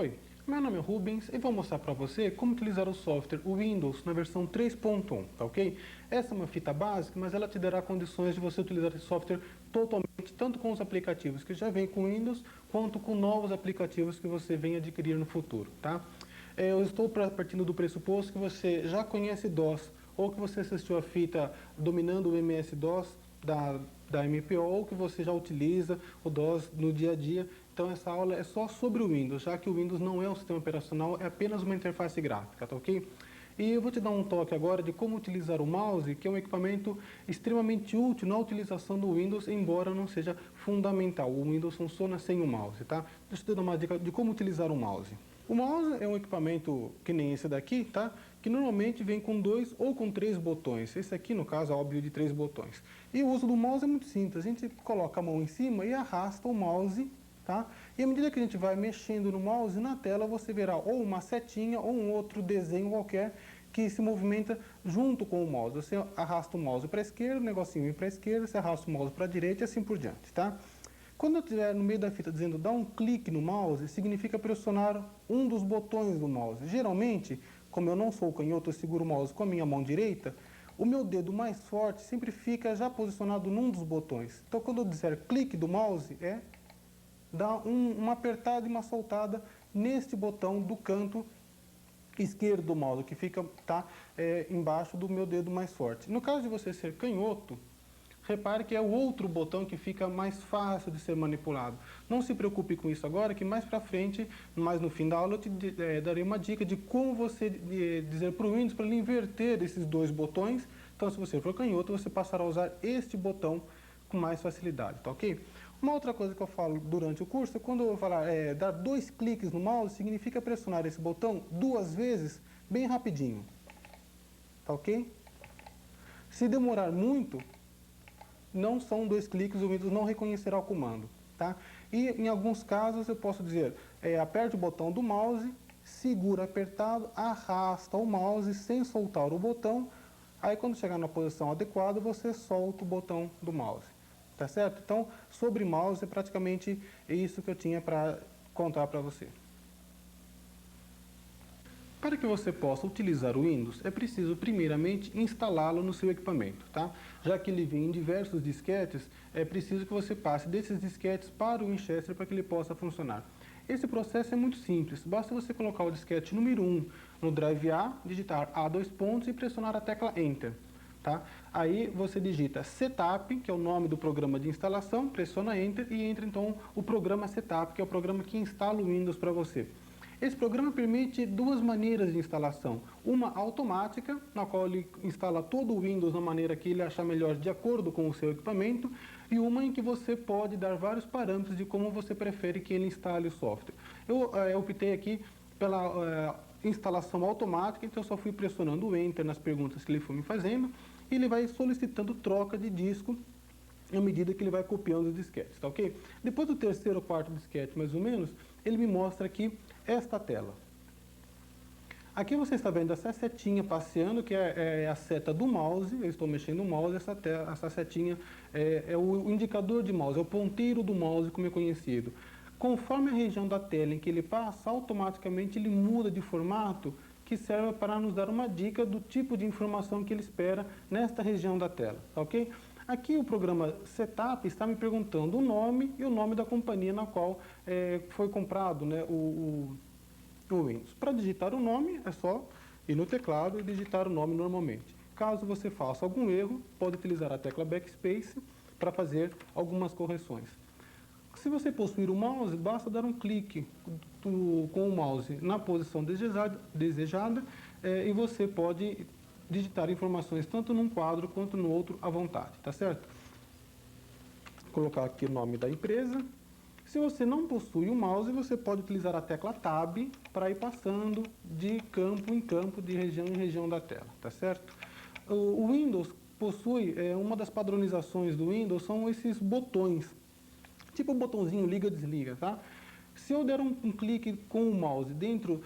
Oi, meu nome é Rubens e vou mostrar para você como utilizar o software Windows na versão 3.1, tá ok? Essa é uma fita básica, mas ela te dará condições de você utilizar esse software totalmente, tanto com os aplicativos que já vem com Windows, quanto com novos aplicativos que você vem adquirir no futuro, tá? Eu estou partindo do pressuposto que você já conhece DOS, ou que você assistiu a fita dominando o MS-DOS da MPO, ou que você já utiliza o DOS no dia a dia. Então essa aula é só sobre o Windows, já que o Windows não é um sistema operacional, é apenas uma interface gráfica, tá ok? E eu vou te dar um toque agora de como utilizar o mouse, que é um equipamento extremamente útil na utilização do Windows, embora não seja fundamental. O Windows funciona sem o mouse, tá? Deixa eu te dar uma dica de como utilizar o mouse. O mouse é um equipamento que nem esse daqui, tá? Que normalmente vem com 2 ou com 3 botões. Esse aqui, no caso, é óbvio, de 3 botões. E o uso do mouse é muito simples. A gente coloca a mão em cima e arrasta o mouse, tá? E à medida que a gente vai mexendo no mouse, na tela você verá ou uma setinha ou um outro desenho qualquer que se movimenta junto com o mouse. Você arrasta o mouse para a esquerda, o negocinho vem para a esquerda, você arrasta o mouse para a direita e assim por diante, tá? Quando eu estiver no meio da fita dizendo dá um clique no mouse, significa pressionar um dos botões do mouse. Geralmente, como eu não sou canhoto, eu seguro o mouse com a minha mão direita, o meu dedo mais forte sempre fica já posicionado num dos botões. Então quando eu disser clique do mouse, dá uma apertada e uma soltada neste botão do canto esquerdo do mouse, que fica embaixo do meu dedo mais forte. No caso de você ser canhoto, repare que é o outro botão que fica mais fácil de ser manipulado. Não se preocupe com isso agora, que mais para frente, mais no fim da aula, eu te darei uma dica de como você dizer para o Windows para ele inverter esses dois botões. Então, se você for canhoto, você passará a usar este botão com mais facilidade, tá ok? Uma outra coisa que eu falo durante o curso é quando eu falar dar 2 cliques no mouse, significa pressionar esse botão 2 vezes, bem rapidinho, tá ok? Se demorar muito, não são 2 cliques, o Windows não reconhecerá o comando, tá? E em alguns casos eu posso dizer, aperte o botão do mouse, segura apertado, arrasta o mouse sem soltar o botão, aí quando chegar na posição adequada você solta o botão do mouse, tá certo? Então, sobre mouse é praticamente isso que eu tinha para contar para você. Para que você possa utilizar o Windows, é preciso primeiramente instalá-lo no seu equipamento, tá? Já que ele vem em diversos disquetes, é preciso que você passe desses disquetes para o Winchester para que ele possa funcionar. Esse processo é muito simples, basta você colocar o disquete número 1 no drive A, digitar A dois pontos e pressionar a tecla Enter, tá? Aí você digita Setup, que é o nome do programa de instalação, pressiona Enter e entra então o programa Setup, que é o programa que instala o Windows para você. Esse programa permite 2 maneiras de instalação. Uma automática, na qual ele instala todo o Windows da maneira que ele achar melhor de acordo com o seu equipamento, e uma em que você pode dar vários parâmetros de como você prefere que ele instale o software. Eu optei aqui pela instalação automática, então eu só fui pressionando o Enter nas perguntas que ele foi me fazendo, e ele vai solicitando troca de disco à medida que ele vai copiando os disquetes, tá ok? Depois do 3º ou 4º disquete, mais ou menos, ele me mostra aqui esta tela. Aqui você está vendo essa setinha passeando, que é a seta do mouse. Eu estou mexendo no mouse, essa setinha é o indicador de mouse, é o ponteiro do mouse, como é conhecido. Conforme a região da tela em que ele passa, automaticamente ele muda de formato, que serve para nos dar uma dica do tipo de informação que ele espera nesta região da tela, tá ok? Aqui o programa Setup está me perguntando o nome e o nome da companhia na qual foi comprado, né, o Windows. Para digitar o nome, é só ir no teclado e digitar o nome normalmente. Caso você faça algum erro, pode utilizar a tecla Backspace para fazer algumas correções. Se você possuir o mouse, basta dar um clique com o mouse na posição desejada e você pode digitar informações tanto num quadro quanto no outro à vontade, tá certo? Vou colocar aqui o nome da empresa. Se você não possui o mouse, você pode utilizar a tecla Tab para ir passando de campo em campo, de região em região da tela, tá certo? O Windows possui, uma das padronizações do Windows são esses botões, tipo o botãozinho liga-desliga, tá? Se eu der um clique com o mouse dentro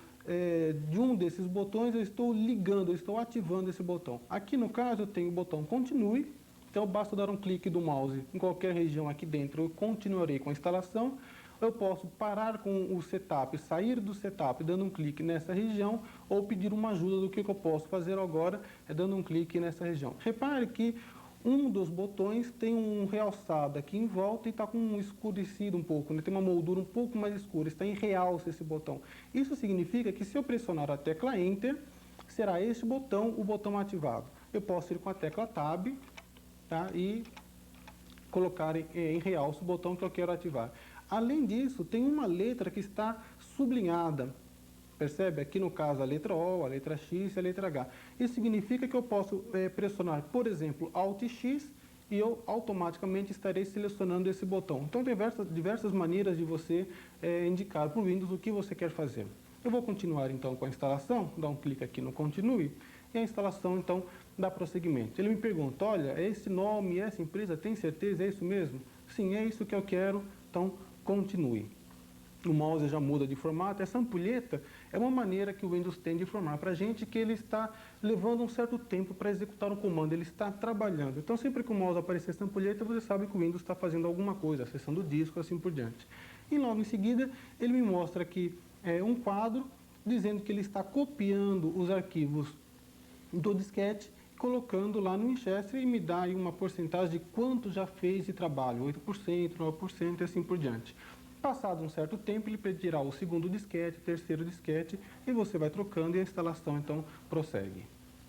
de um desses botões, eu estou ligando, eu estou ativando esse botão. Aqui no caso eu tenho o botão continue, então basta dar um clique do mouse em qualquer região aqui dentro, eu continuarei com a instalação. Eu posso parar com o setup, sair do setup dando um clique nessa região ou pedir uma ajuda do que eu posso fazer agora dando um clique nessa região. Repare que um dos botões tem um realçado aqui em volta e está com um escurecido um pouco, né? Tem uma moldura um pouco mais escura, está em realce esse botão. Isso significa que se eu pressionar a tecla Enter, será este botão o botão ativado. Eu posso ir com a tecla Tab, tá? E colocar em realce o botão que eu quero ativar. Além disso, tem uma letra que está sublinhada. Percebe? Aqui no caso a letra O, a letra X e a letra H. Isso significa que eu posso pressionar, por exemplo, Alt X e eu automaticamente estarei selecionando esse botão. Então, tem diversas maneiras de você indicar para o Windows o que você quer fazer. Eu vou continuar então com a instalação, dar um clique aqui no Continue e a instalação então dá prosseguimento. Ele me pergunta, olha, é esse nome, essa empresa, tem certeza, é isso mesmo? Sim, é isso que eu quero, então continue. O mouse já muda de formato. Essa ampulheta é uma maneira que o Windows tem de informar para a gente que ele está levando um certo tempo para executar um comando, ele está trabalhando. Então, sempre que o mouse aparecer essa ampulheta, você sabe que o Windows está fazendo alguma coisa, acessando o disco, assim por diante. E logo em seguida, ele me mostra aqui um quadro dizendo que ele está copiando os arquivos do disquete, colocando lá no Winchester e me dá aí uma porcentagem de quanto já fez de trabalho, 8%, 9% e assim por diante. Passado um certo tempo, ele pedirá o segundo disquete, o terceiro disquete, e você vai trocando e a instalação então prossegue.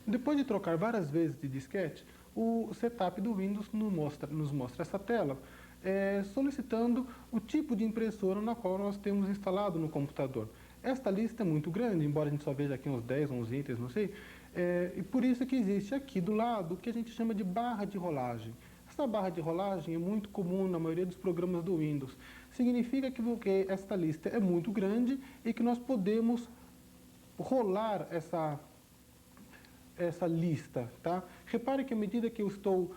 Depois de trocar várias vezes de disquete, o setup do Windows nos mostra essa tela, solicitando o tipo de impressora na qual nós temos instalado no computador. Esta lista é muito grande, embora a gente só veja aqui uns 10, 11 itens, não sei, e por isso que existe aqui do lado o que a gente chama de barra de rolagem. Essa barra de rolagem é muito comum na maioria dos programas do Windows. Significa que esta lista é muito grande e que nós podemos rolar essa lista, tá? Repare que à medida que eu estou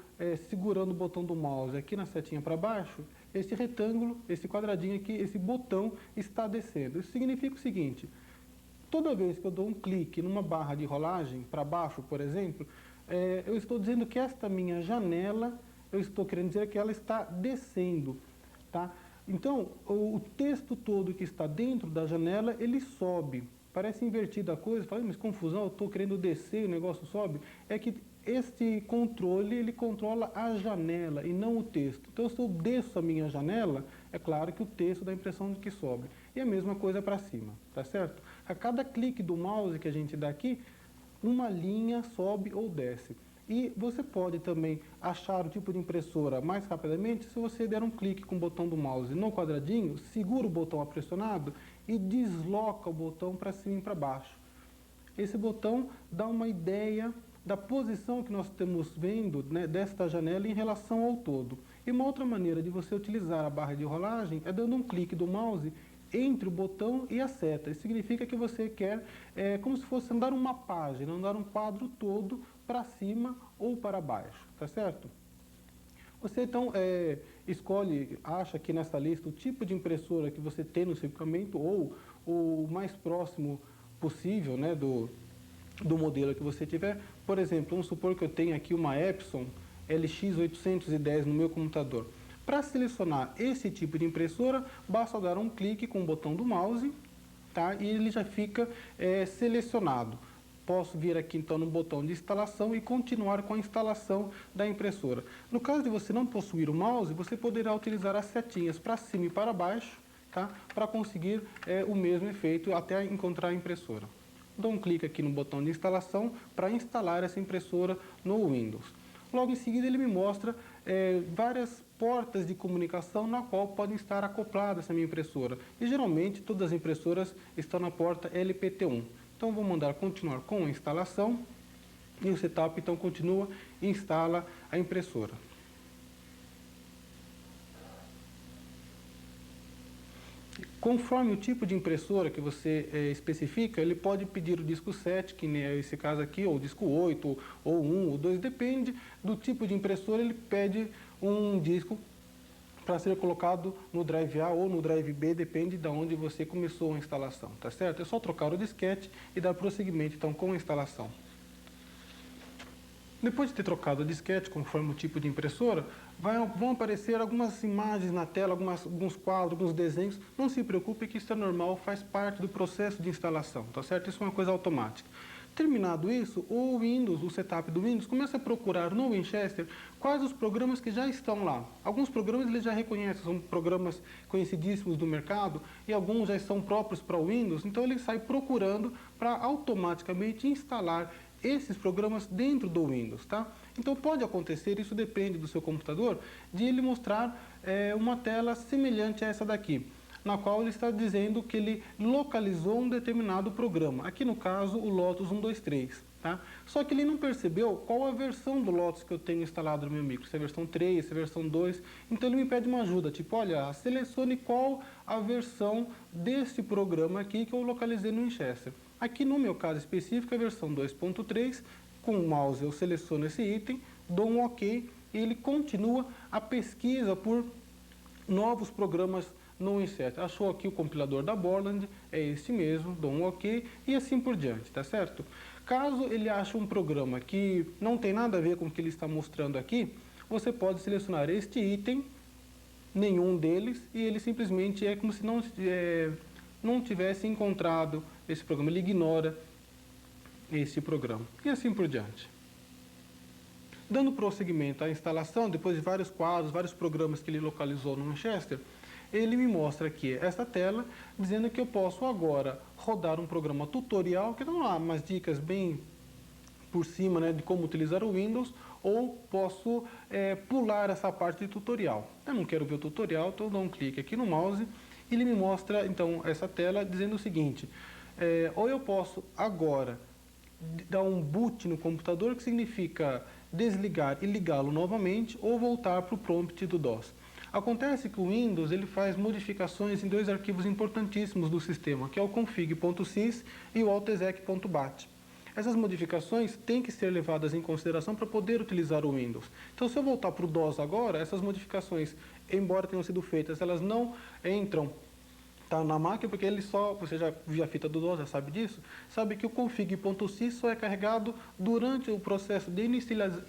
segurando o botão do mouse aqui na setinha para baixo, esse retângulo, esse quadradinho aqui, esse botão está descendo. Isso significa o seguinte, toda vez que eu dou um clique numa barra de rolagem para baixo, por exemplo, eu estou dizendo que esta minha janela, eu estou querendo dizer que ela está descendo, tá? Então, o texto todo que está dentro da janela, ele sobe. Parece invertida a coisa, fala, mas confusão, eu estou querendo descer e o negócio sobe. É que este controle, ele controla a janela e não o texto. Então, se eu desço a minha janela, é claro que o texto dá a impressão de que sobe. E a mesma coisa para cima, tá certo? A cada clique do mouse que a gente dá aqui, uma linha sobe ou desce. E você pode também achar o tipo de impressora mais rapidamente se você der um clique com o botão do mouse no quadradinho, segura o botão pressionado e desloca o botão para cima e para baixo. Esse botão dá uma ideia da posição que nós estamos vendo, né, desta janela em relação ao todo. E uma outra maneira de você utilizar a barra de rolagem é dando um clique do mouse entre o botão e a seta. Isso significa que você quer, como se fosse andar uma página, andar um quadro todo para cima ou para baixo, tá certo? Você então acha aqui nessa lista o tipo de impressora que você tem no seu equipamento ou o mais próximo possível, né, do modelo que você tiver. Por exemplo, vamos supor que eu tenha aqui uma Epson LX810 no meu computador. Para selecionar esse tipo de impressora, basta dar um clique com o botão do mouse, tá? E ele já fica selecionado. Posso vir aqui então no botão de instalação e continuar com a instalação da impressora. No caso de você não possuir o mouse, você poderá utilizar as setinhas para cima e para baixo, tá? Para conseguir o mesmo efeito até encontrar a impressora. Dou um clique aqui no botão de instalação para instalar essa impressora no Windows. Logo em seguida ele me mostra várias portas de comunicação na qual podem estar acopladas essa minha impressora. E geralmente todas as impressoras estão na porta LPT1. Então vou mandar continuar com a instalação e o setup então continua e instala a impressora. Conforme o tipo de impressora que você especifica, ele pode pedir o disco 7, que é esse caso aqui, ou o disco 8, ou 1, ou 2, depende do tipo de impressora, ele pede um disco para ser colocado no drive A ou no drive B, depende de onde você começou a instalação, tá certo? É só trocar o disquete e dar prosseguimento então com a instalação. Depois de ter trocado a disquete, conforme o tipo de impressora, vão aparecer algumas imagens na tela, alguns quadros, alguns desenhos. Não se preocupe que isso é normal, faz parte do processo de instalação, tá certo? Isso é uma coisa automática. Terminado isso, o Windows, o setup do Windows, começa a procurar no Winchester quais os programas que já estão lá. Alguns programas ele já reconhece, são programas conhecidíssimos do mercado, e alguns já são próprios para o Windows, então ele sai procurando para automaticamente instalar esses programas dentro do Windows, tá? Então pode acontecer, isso depende do seu computador, de ele mostrar uma tela semelhante a essa daqui, na qual ele está dizendo que ele localizou um determinado programa. Aqui no caso, o Lotus 123, tá? Só que ele não percebeu qual a versão do Lotus que eu tenho instalado no meu micro, se é a versão 3, se é a versão 2, então ele me pede uma ajuda, tipo, olha, selecione qual a versão desse programa aqui que eu localizei no Winchester. Aqui no meu caso específico, a versão 2.3, com o mouse eu seleciono esse item, dou um OK e ele continua a pesquisa por novos programas no Winchester. Achou aqui o compilador da Borland, é este mesmo, dou um OK e assim por diante, tá certo? Caso ele ache um programa que não tem nada a ver com o que ele está mostrando aqui, você pode selecionar este item, nenhum deles, e ele simplesmente é como se não tivesse encontrado esse programa, ele ignora esse programa, e assim por diante. Dando prosseguimento à instalação, depois de vários quadros, vários programas que ele localizou no Winchester, ele me mostra aqui essa tela, dizendo que eu posso agora rodar um programa tutorial, que dá lá umas dicas bem por cima, né, de como utilizar o Windows, ou posso pular essa parte de tutorial. Eu não quero ver o tutorial, então eu dou um clique aqui no mouse, e ele me mostra então essa tela dizendo o seguinte, ou eu posso agora dar um boot no computador, que significa desligar e ligá-lo novamente, ou voltar para o prompt do DOS. Acontece que o Windows ele faz modificações em dois arquivos importantíssimos do sistema, que é o config.sys e o altexec.bat. Essas modificações têm que ser levadas em consideração para poder utilizar o Windows. Então, se eu voltar para o DOS agora, essas modificações, embora tenham sido feitas, elas não entram na máquina, porque ele só, você já viu a fita do DOS, já sabe disso, sabe que o config.sys só é carregado durante o processo de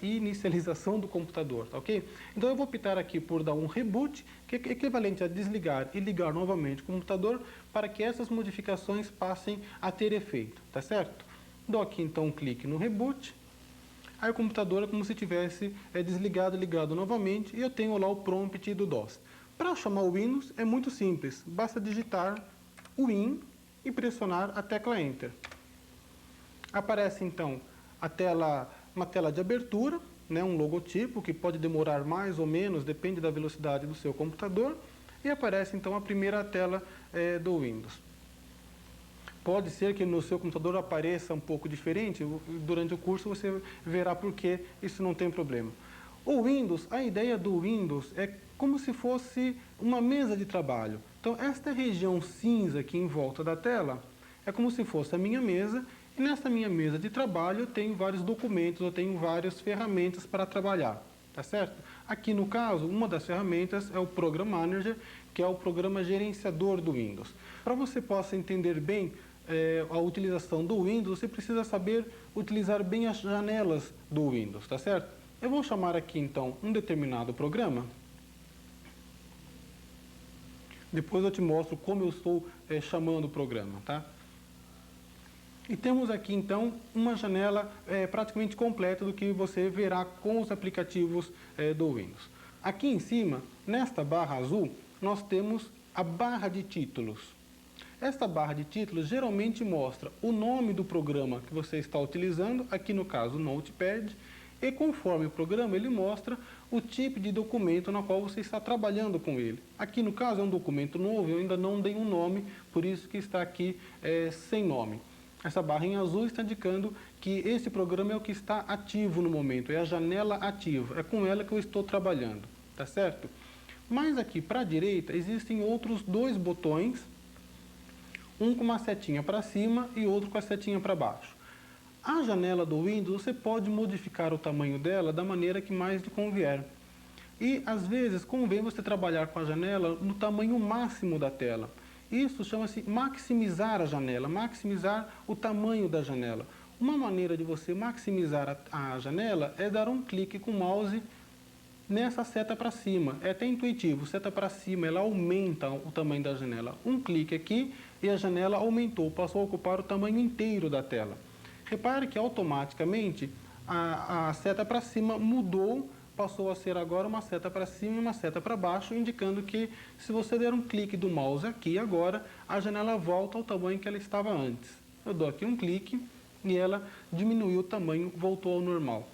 inicialização do computador, tá ok? Então eu vou optar aqui por dar um reboot, que é equivalente a desligar e ligar novamente o computador, para que essas modificações passem a ter efeito, tá certo? Dou aqui então um clique no reboot, aí o computador é como se tivesse desligado e ligado novamente, e eu tenho lá o prompt do DOS. Para chamar o Windows é muito simples, basta digitar o Win e pressionar a tecla Enter. Aparece então uma tela de abertura, né, um logotipo que pode demorar mais ou menos, depende da velocidade do seu computador, e aparece então a primeira tela do Windows. Pode ser que no seu computador apareça um pouco diferente, durante o curso você verá por que isso não tem problema. O Windows, a ideia do Windows é como se fosse uma mesa de trabalho. Então, esta região cinza aqui em volta da tela é como se fosse a minha mesa, e nessa minha mesa de trabalho eu tenho vários documentos, eu tenho várias ferramentas para trabalhar, tá certo? Aqui no caso, uma das ferramentas é o Program Manager, que é o programa gerenciador do Windows. Para você possa entender bem a utilização do Windows, você precisa saber utilizar bem as janelas do Windows, tá certo? Eu vou chamar aqui então um determinado programa. Depois eu te mostro como eu estou chamando o programa, tá? E temos aqui então uma janela praticamente completa do que você verá com os aplicativos do Windows. Aqui em cima, nesta barra azul, nós temos a barra de títulos. Esta barra de títulos geralmente mostra o nome do programa que você está utilizando, aqui no caso o Notepad, e conforme o programa ele mostra o tipo de documento na qual você está trabalhando com ele. Aqui no caso é um documento novo, eu ainda não dei um nome, por isso que está aqui sem nome. Essa barra em azul está indicando que esse programa é o que está ativo no momento, é a janela ativa, é com ela que eu estou trabalhando, tá certo? Mas aqui para a direita existem outros dois botões, um com uma setinha para cima e outro com a setinha para baixo. A janela do Windows, você pode modificar o tamanho dela da maneira que mais lhe convier. E, às vezes, convém você trabalhar com a janela no tamanho máximo da tela. Isso chama-se maximizar a janela, maximizar o tamanho da janela. Uma maneira de você maximizar a janela é dar um clique com o mouse nessa seta para cima. É até intuitivo, seta para cima, ela aumenta o tamanho da janela. Um clique aqui e a janela aumentou, passou a ocupar o tamanho inteiro da tela. Repare que automaticamente a seta para cima mudou, passou a ser agora uma seta para cima e uma seta para baixo, indicando que se você der um clique do mouse aqui agora, a janela volta ao tamanho que ela estava antes. Eu dou aqui um clique e ela diminuiu o tamanho, voltou ao normal.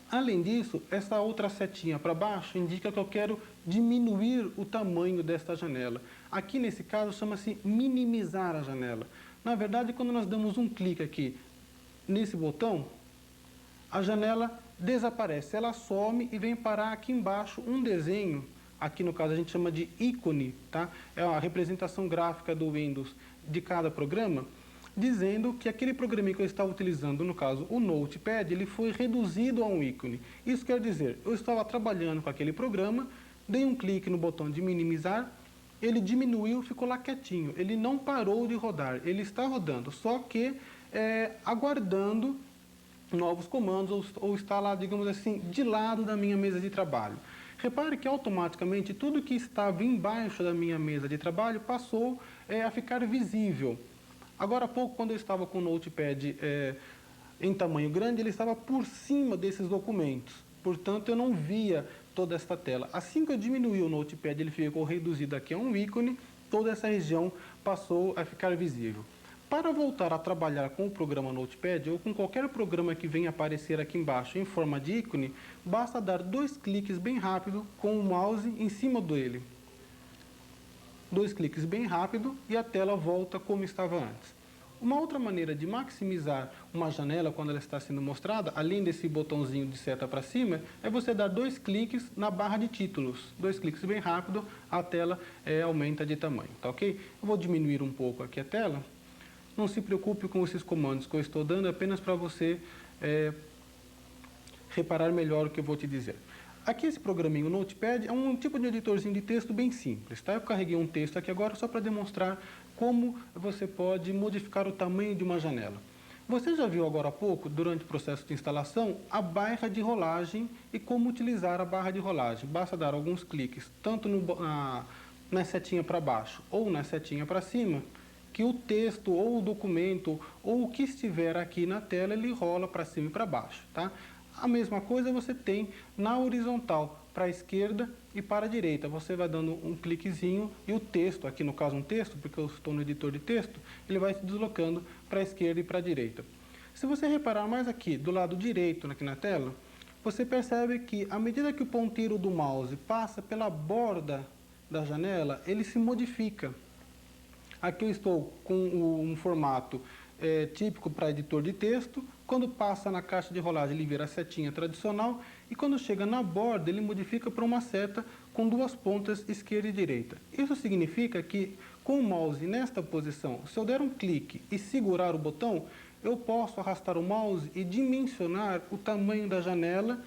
Além disso, essa outra setinha para baixo indica que eu quero diminuir o tamanho desta janela. Aqui nesse caso chama-se minimizar a janela. Na verdade, quando nós damos um clique aqui nesse botão, a janela desaparece, ela some e vem parar aqui embaixo um desenho. Aqui no caso a gente chama de ícone, tá? É a representação gráfica do Windows de cada programa, dizendo que aquele programa que eu estava utilizando, no caso o Notepad, ele foi reduzido a um ícone. Isso quer dizer, eu estava trabalhando com aquele programa, dei um clique no botão de minimizar, ele diminuiu, ficou lá quietinho, ele não parou de rodar, ele está rodando, só que aguardando novos comandos ou está lá, digamos assim, de lado da minha mesa de trabalho. Repare que automaticamente tudo que estava embaixo da minha mesa de trabalho passou a ficar visível. Agora há pouco, quando eu estava com o Notepad em tamanho grande, ele estava por cima desses documentos. Portanto, eu não via toda esta tela. Assim que eu diminuí o Notepad, ele ficou reduzido aqui a um ícone, toda essa região passou a ficar visível. Para voltar a trabalhar com o programa Notepad ou com qualquer programa que venha aparecer aqui embaixo em forma de ícone, basta dar 2 cliques bem rápido com o mouse em cima dele. 2 cliques bem rápido e a tela volta como estava antes. Uma outra maneira de maximizar uma janela quando ela está sendo mostrada, além desse botãozinho de seta para cima, é você dar 2 cliques na barra de títulos. 2 cliques bem rápido, a tela aumenta de tamanho, tá ok? Eu vou diminuir um pouco aqui a tela. Não se preocupe com esses comandos que eu estou dando, apenas para você reparar melhor o que eu vou te dizer. Aqui esse programinho Notepad é um tipo de editorzinho de texto bem simples, tá? Eu carreguei um texto aqui agora só para demonstrar como você pode modificar o tamanho de uma janela. Você já viu agora há pouco, durante o processo de instalação, a barra de rolagem e como utilizar a barra de rolagem. Basta dar alguns cliques, tanto na setinha para baixo ou na setinha para cima, que o texto ou o documento ou o que estiver aqui na tela, ele rola para cima e para baixo, tá? A mesma coisa você tem na horizontal, para a esquerda e para a direita. Você vai dando um cliquezinho e o texto, aqui no caso um texto, porque eu estou no editor de texto, ele vai se deslocando para a esquerda e para a direita. Se você reparar mais aqui, do lado direito aqui na tela, você percebe que à medida que o ponteiro do mouse passa pela borda da janela, ele se modifica. Aqui eu estou com um formato típico para editor de texto. Quando passa na caixa de rolagem, ele vira a setinha tradicional. E quando chega na borda, ele modifica para uma seta com 2 pontas, esquerda e direita. Isso significa que, com o mouse nesta posição, se eu der um clique e segurar o botão, eu posso arrastar o mouse e dimensionar o tamanho da janela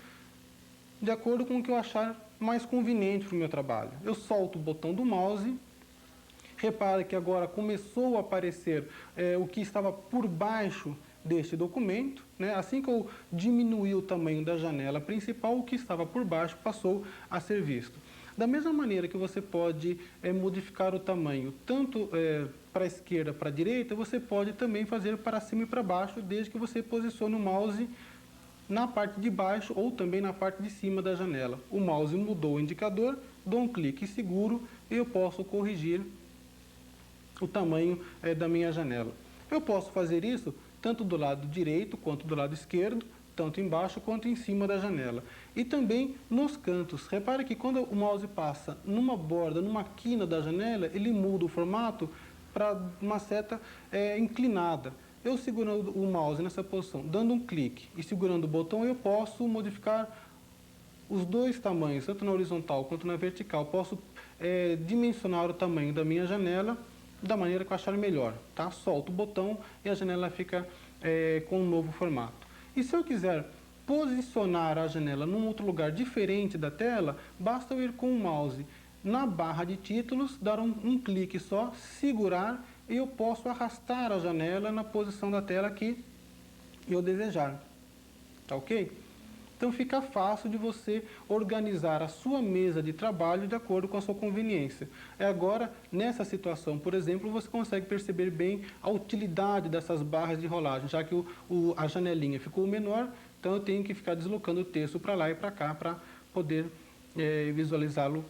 de acordo com o que eu achar mais conveniente para o meu trabalho. Eu solto o botão do mouse. Repara que agora começou a aparecer o que estava por baixo deste documento, né? Assim que eu diminuí o tamanho da janela principal, o que estava por baixo passou a ser visto. Da mesma maneira que você pode modificar o tamanho tanto para a esquerda, para a direita, você pode também fazer para cima e para baixo, desde que você posicione o mouse na parte de baixo ou também na parte de cima da janela. O mouse mudou o indicador, dou um clique seguro e eu posso corrigir o tamanho da minha janela. Eu posso fazer isso tanto do lado direito quanto do lado esquerdo, tanto embaixo quanto em cima da janela. E também nos cantos. Repare que quando o mouse passa numa borda, numa quina da janela, ele muda o formato para uma seta inclinada. Eu segurando o mouse nessa posição, dando um clique e segurando o botão, eu posso modificar os 2 tamanhos, tanto na horizontal quanto na vertical. Posso dimensionar o tamanho da minha janela da maneira que eu achar melhor, tá? Solto o botão e a janela fica com um novo formato. E se eu quiser posicionar a janela num outro lugar diferente da tela, basta eu ir com o mouse na barra de títulos, dar um clique só, segurar e eu posso arrastar a janela na posição da tela que eu desejar, tá ok? Então fica fácil de você organizar a sua mesa de trabalho de acordo com a sua conveniência. Agora, nessa situação, por exemplo, você consegue perceber bem a utilidade dessas barras de rolagem, já que a janelinha ficou menor, então eu tenho que ficar deslocando o texto para lá e para cá para poder visualizá-lo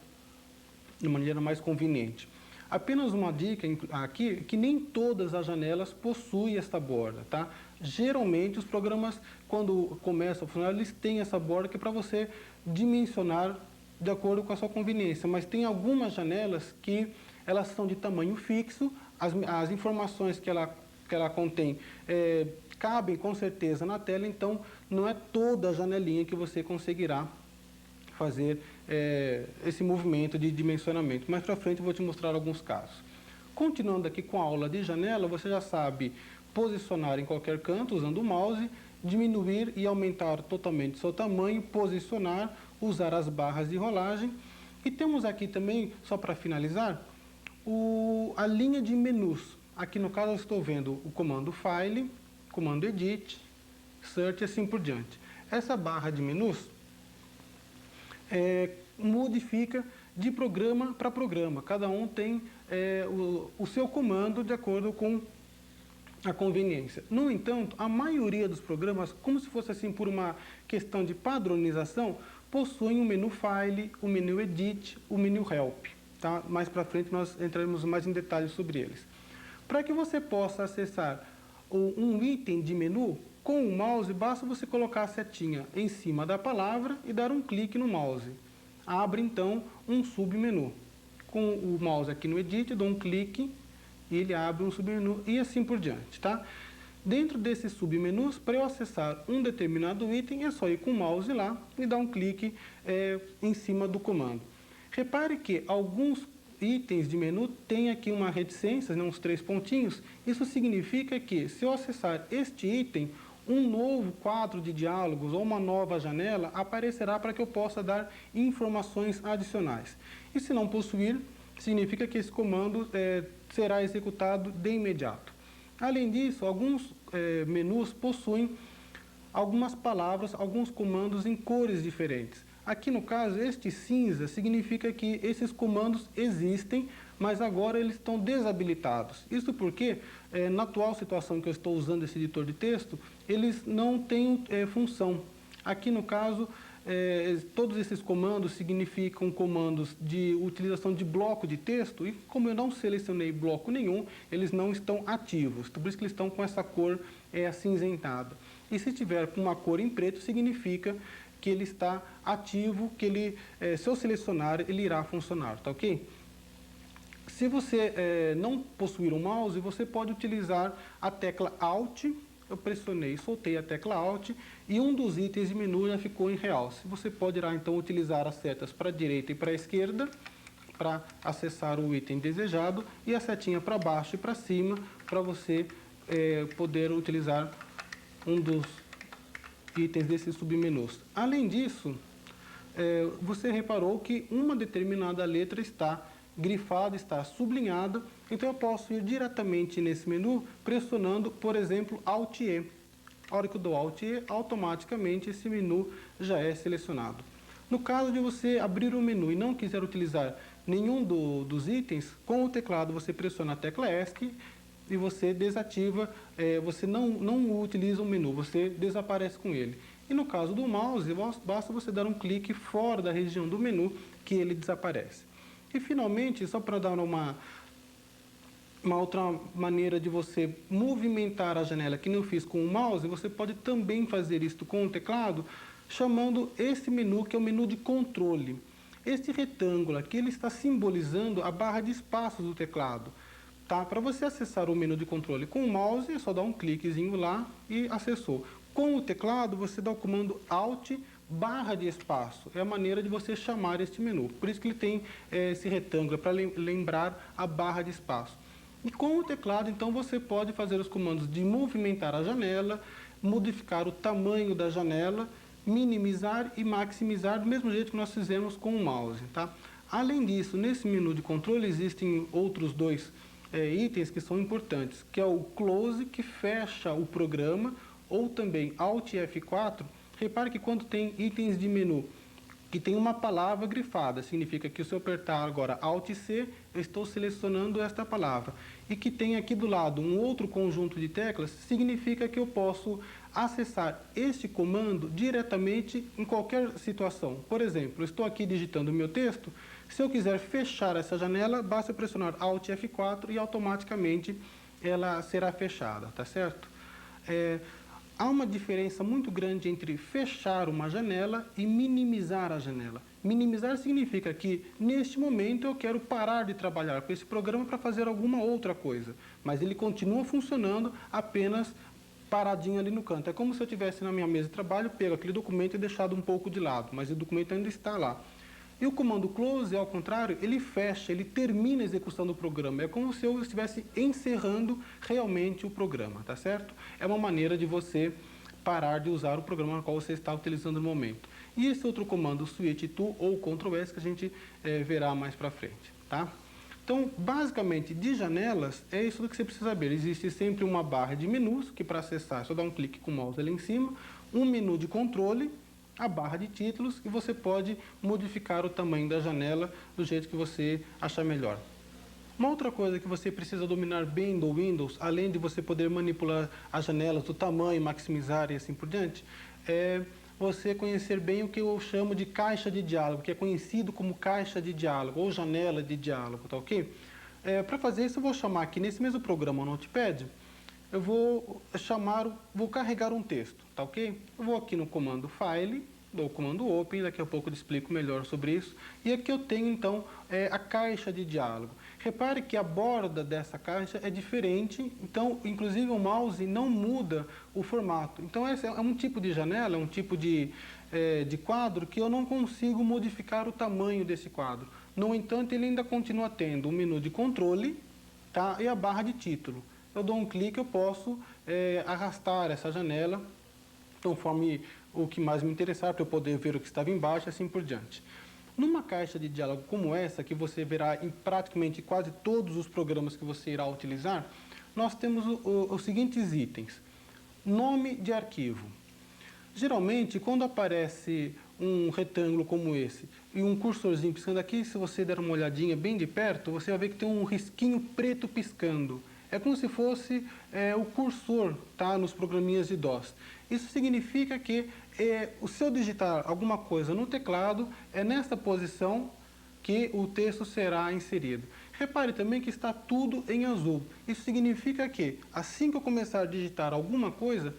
de maneira mais conveniente. Apenas uma dica aqui, que nem todas as janelas possuem esta borda, tá? Geralmente os programas, quando começam a funcionar, eles têm essa borda que é para você dimensionar de acordo com a sua conveniência, mas tem algumas janelas que elas são de tamanho fixo, as informações que ela contém cabem com certeza na tela, então não é toda a janelinha que você conseguirá fazer esse movimento de dimensionamento. Mais para frente eu vou te mostrar alguns casos. Continuando aqui com a aula de janela, você já sabe posicionar em qualquer canto usando o mouse, diminuir e aumentar totalmente seu tamanho, posicionar, usar as barras de rolagem. E temos aqui também, só para finalizar, a linha de menus. Aqui no caso eu estou vendo o comando File, comando Edit, Search e assim por diante. Essa barra de menus modifica de programa para programa. Cada um tem o seu comando de acordo com a conveniência. No entanto, a maioria dos programas, como se fosse assim por uma questão de padronização, possuem o menu File, o menu Edit, o menu Help. Tá? Mais para frente nós entraremos mais em detalhes sobre eles. Para que você possa acessar um item de menu, com o mouse basta você colocar a setinha em cima da palavra e dar um clique no mouse. Abre então um submenu. Com o mouse aqui no Edit, dou um clique e ele abre um submenu e assim por diante, tá? Dentro desses submenus, para eu acessar um determinado item, é só ir com o mouse lá e dar um clique em cima do comando. Repare que alguns itens de menu têm aqui uma reticência, né, uns 3 pontinhos. Isso significa que, se eu acessar este item, um novo quadro de diálogos ou uma nova janela aparecerá para que eu possa dar informações adicionais. E se não possuir, significa que esse comando será executado de imediato. Além disso, alguns menus possuem algumas palavras, alguns comandos em cores diferentes. Aqui no caso, este cinza significa que esses comandos existem, mas agora eles estão desabilitados. Isso porque, na atual situação que eu estou usando esse editor de texto, eles não têm função. Aqui no caso, todos esses comandos significam comandos de utilização de bloco de texto, e como eu não selecionei bloco nenhum, eles não estão ativos. Por isso que eles estão com essa cor acinzentada. E se tiver com uma cor em preto, significa que ele está ativo, que ele, se eu selecionar, ele irá funcionar, tá ok? Se você não possuir um mouse, você pode utilizar a tecla Alt. Eu pressionei e soltei a tecla Alt e um dos itens de menu já ficou em realce. Você poderá então utilizar as setas para a direita e para a esquerda para acessar o item desejado e a setinha para baixo e para cima para você poder utilizar um dos itens desses submenus. Além disso, você reparou que uma determinada letra está grifada, está sublinhada, então eu posso ir diretamente nesse menu pressionando, por exemplo, Alt E. A hora que eu dou Alt E, automaticamente esse menu já é selecionado. No caso de você abrir o menu e não quiser utilizar nenhum dos itens, com o teclado você pressiona a tecla ESC e você desativa, você não utiliza o menu, você desaparece com ele. E no caso do mouse, basta você dar um clique fora da região do menu que ele desaparece. E finalmente, só para dar uma outra maneira de você movimentar a janela que não fiz com o mouse, você pode também fazer isso com o teclado, chamando esse menu que é o menu de controle. Este retângulo aqui ele está simbolizando a barra de espaços do teclado. Tá? Para você acessar o menu de controle com o mouse, é só dar um cliquezinho lá e acessou. Com o teclado, você dá o comando Alt barra de espaço. É a maneira de você chamar este menu. Por isso que ele tem esse retângulo, para lembrar a barra de espaço. E com o teclado, então, você pode fazer os comandos de movimentar a janela, modificar o tamanho da janela, minimizar e maximizar, do mesmo jeito que nós fizemos com o mouse. Tá? Além disso, nesse menu de controle existem outros dois itens que são importantes, que é o Close, que fecha o programa, ou também Alt F4, repare que quando tem itens de menu que tem uma palavra grifada, significa que se eu apertar agora Alt C, eu estou selecionando esta palavra. E que tem aqui do lado um outro conjunto de teclas, significa que eu posso acessar este comando diretamente em qualquer situação. Por exemplo, eu estou aqui digitando o meu texto, se eu quiser fechar essa janela, basta pressionar Alt F4 e automaticamente ela será fechada, tá certo? Há uma diferença muito grande entre fechar uma janela e minimizar a janela. Minimizar significa que, neste momento, eu quero parar de trabalhar com esse programa para fazer alguma outra coisa, mas ele continua funcionando apenas paradinho ali no canto. É como se eu estivesse na minha mesa de trabalho, pego aquele documento e deixado um pouco de lado, mas o documento ainda está lá. E o comando close, ao contrário, ele fecha, ele termina a execução do programa. É como se eu estivesse encerrando realmente o programa, tá certo? É uma maneira de você parar de usar o programa no qual você está utilizando no momento. E esse outro comando, Switch to ou Ctrl S, que a gente verá mais para frente, tá? Então, basicamente, de janelas, é isso que você precisa saber. Existe sempre uma barra de menus, que para acessar é só dar um clique com o mouse ali em cima, um menu de controle, a barra de títulos, e você pode modificar o tamanho da janela do jeito que você achar melhor. Uma outra coisa que você precisa dominar bem do Windows, além de você poder manipular as janelas do tamanho, maximizar e assim por diante, é você conhecer bem o que eu chamo de caixa de diálogo, que é conhecido como caixa de diálogo ou janela de diálogo, tá ok? Para fazer isso, eu vou chamar aqui nesse mesmo programa, no Notepad, eu vou carregar um texto, tá ok? Eu vou aqui no comando File, dou o comando Open, daqui a pouco eu explico melhor sobre isso. E aqui eu tenho, então, a caixa de diálogo. Repare que a borda dessa caixa é diferente, então, inclusive, o mouse não muda o formato. Então, esse é um tipo de janela, é um tipo de quadro que eu não consigo modificar o tamanho desse quadro. No entanto, ele ainda continua tendo um menu de controle, tá? E a barra de título. Eu dou um clique, eu posso arrastar essa janela conforme o que mais me interessar, para eu poder ver o que estava embaixo e assim por diante. Numa caixa de diálogo como essa, que você verá em praticamente quase todos os programas que você irá utilizar, nós temos os seguintes itens. Nome de arquivo. Geralmente, quando aparece um retângulo como esse e um cursorzinho piscando aqui, se você der uma olhadinha bem de perto, você vai ver que tem um risquinho preto piscando. É como se fosse o cursor, tá, nos programinhas de DOS. Isso significa que se eu digitar alguma coisa no teclado, é nessa posição que o texto será inserido. Repare também que está tudo em azul. Isso significa que, assim que eu começar a digitar alguma coisa,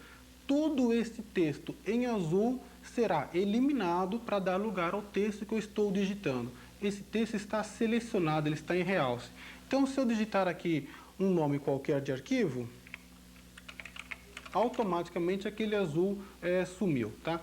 todo este texto em azul será eliminado para dar lugar ao texto que eu estou digitando. Esse texto está selecionado, ele está em realce. Então, se eu digitar aqui um nome qualquer de arquivo, automaticamente aquele azul sumiu, tá?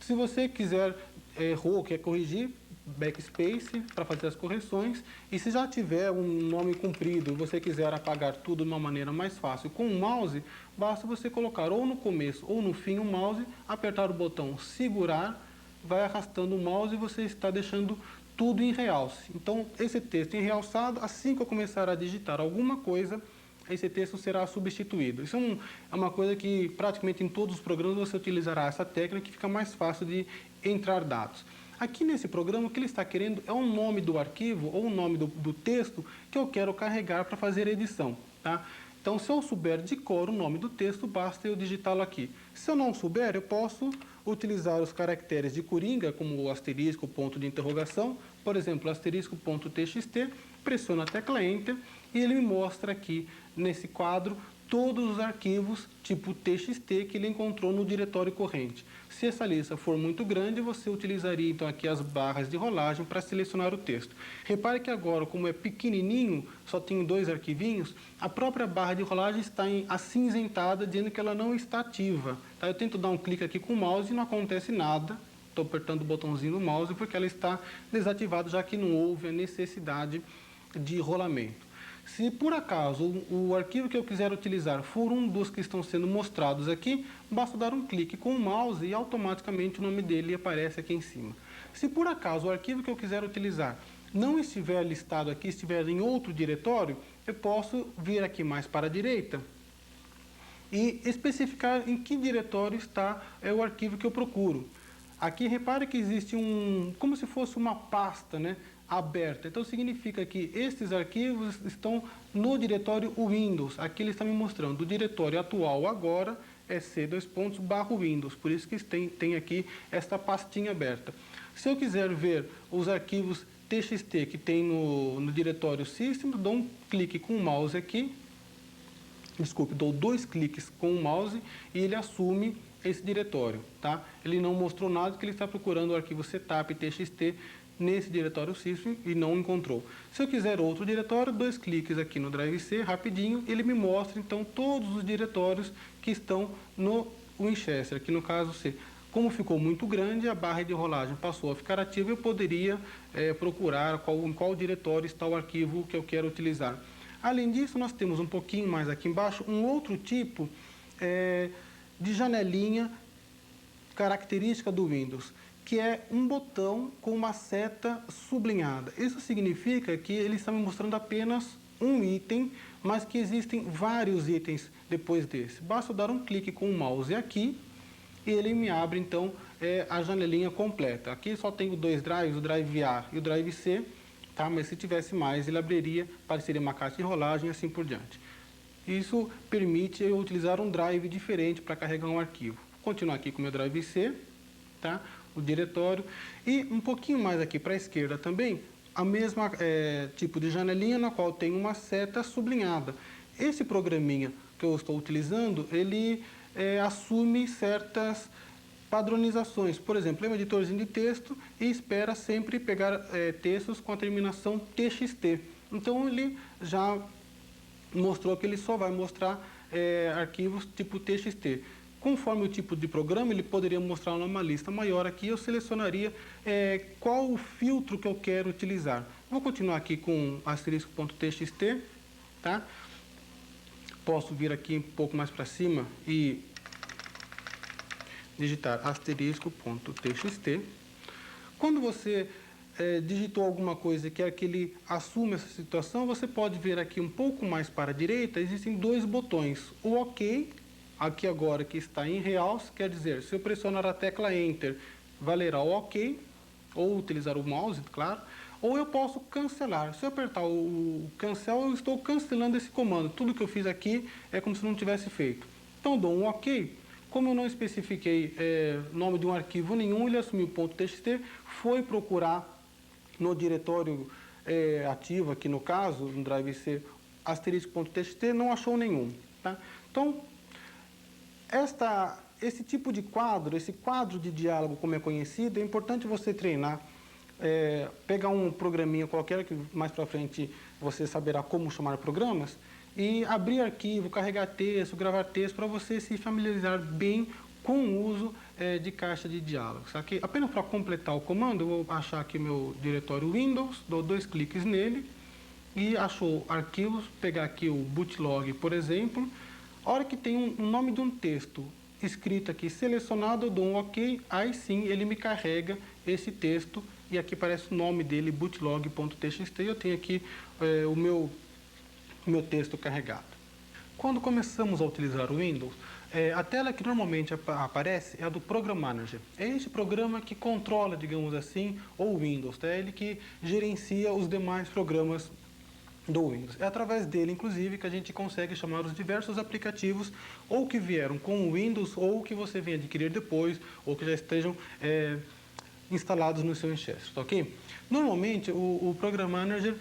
Se você quiser, errou, quer corrigir, backspace para fazer as correções. E se já tiver um nome comprido e você quiser apagar tudo de uma maneira mais fácil com o mouse, basta você colocar ou no começo ou no fim o mouse, apertar o botão segurar, vai arrastando o mouse e você está deixando tudo em realce. Então, esse texto em realçado, assim que eu começar a digitar alguma coisa, esse texto será substituído. Isso é uma coisa que praticamente em todos os programas você utilizará essa técnica, que fica mais fácil de entrar dados. Aqui nesse programa, o que ele está querendo é o nome do arquivo ou o nome do texto que eu quero carregar para fazer a edição, tá? Então, se eu souber de cor o nome do texto, basta eu digitá-lo aqui. Se eu não souber, eu posso utilizar os caracteres de coringa, como o asterisco, ponto de interrogação, por exemplo, asterisco, ponto txt, pressiono a tecla Enter e ele me mostra aqui, nesse quadro, todos os arquivos tipo txt que ele encontrou no diretório corrente. Se essa lista for muito grande, você utilizaria então aqui as barras de rolagem para selecionar o texto. Repare que agora, como é pequenininho, só tem 2 arquivinhos, a própria barra de rolagem está acinzentada, dizendo que ela não está ativa. Tá? Eu tento dar um clique aqui com o mouse e não acontece nada. Estou apertando o botãozinho do mouse porque ela está desativada, já que não houve a necessidade de rolamento. Se por acaso o arquivo que eu quiser utilizar for um dos que estão sendo mostrados aqui, basta dar um clique com o mouse e automaticamente o nome dele aparece aqui em cima. Se por acaso o arquivo que eu quiser utilizar não estiver listado aqui, estiver em outro diretório, eu posso vir aqui mais para a direita e especificar em que diretório está o arquivo que eu procuro. Aqui repare que existe como se fosse uma pasta, né, aberta. Então significa que estes arquivos estão no diretório Windows. Aqui ele está me mostrando o diretório atual agora é C:/Windows, por isso que tem aqui esta pastinha aberta. Se eu quiser ver os arquivos TXT que tem no diretório System, dou um clique com o mouse aqui, dou 2 cliques com o mouse e ele assume esse diretório, tá? Ele não mostrou nada que ele está procurando o arquivo setup txt nesse diretório System e não encontrou. Se eu quiser outro diretório, 2 cliques aqui no Drive C, rapidinho, ele me mostra então todos os diretórios que estão no Winchester, aqui no caso C. Como ficou muito grande, a barra de rolagem passou a ficar ativa, eu poderia procurar em qual diretório está o arquivo que eu quero utilizar. Além disso, nós temos um pouquinho mais aqui embaixo, um outro tipo de janelinha característica do Windows, que é um botão com uma seta sublinhada. Isso significa que ele está me mostrando apenas um item, mas que existem vários itens depois desse. Basta dar um clique com o mouse aqui e ele me abre então a janelinha completa. Aqui só tenho 2 drives, o Drive A e o Drive C, tá? Mas se tivesse mais, ele abriria, apareceria uma caixa de rolagem e assim por diante. Isso permite eu utilizar um drive diferente para carregar um arquivo. Vou continuar aqui com o meu Drive C, tá? O diretório. E um pouquinho mais aqui para a esquerda também, a mesma tipo de janelinha na qual tem uma seta sublinhada. Esse programinha que eu estou utilizando, ele assume certas padronizações. Por exemplo, é um editorzinho de texto e espera sempre pegar textos com a terminação TXT. Então, ele já mostrou que ele só vai mostrar arquivos tipo TXT. Conforme o tipo de programa, ele poderia mostrar numa lista maior aqui, eu selecionaria qual o filtro que eu quero utilizar. Vou continuar aqui com asterisco.txt, tá? Posso vir aqui um pouco mais para cima e digitar asterisco.txt. Quando você digitou alguma coisa e quer que ele assuma essa situação, você pode ver aqui um pouco mais para a direita, existem 2 botões. O OK, aqui agora que está em realce, quer dizer, se eu pressionar a tecla Enter, valerá o OK, ou utilizar o mouse, claro, ou eu posso cancelar. Se eu apertar o cancel, eu estou cancelando esse comando. Tudo que eu fiz aqui é como se não tivesse feito. Então, dou um OK. Como eu não especifiquei nome de um arquivo nenhum, ele assumiu o .txt, foi procurar no diretório ativo, aqui no caso, no Drive C, asterisco.txt, não achou nenhum. Tá? Então, esse tipo de quadro, esse quadro de diálogo, como é conhecido, é importante você treinar, pegar um programinha qualquer, que mais para frente você saberá como chamar programas, e abrir arquivo, carregar texto, gravar texto, para você se familiarizar bem com o uso de caixa de diálogos. Aqui, apenas para completar o comando, eu vou achar aqui meu diretório Windows, dou 2 cliques nele, e achou arquivos, pegar aqui o bootlog, por exemplo. A hora que tem um nome de um texto escrito aqui, selecionado, eu dou um OK, aí sim ele me carrega esse texto, e aqui aparece o nome dele, bootlog.txt, e eu tenho aqui o meu texto carregado. Quando começamos a utilizar o Windows, a tela que normalmente aparece é a do Program Manager. É este programa que controla, digamos assim, o Windows, tá? É ele que gerencia os demais programas do Windows. É através dele, inclusive, que a gente consegue chamar os diversos aplicativos ou que vieram com o Windows ou que você vem adquirir depois ou que já estejam instalados no seu Winchester, tá ok? Normalmente, o Program Manager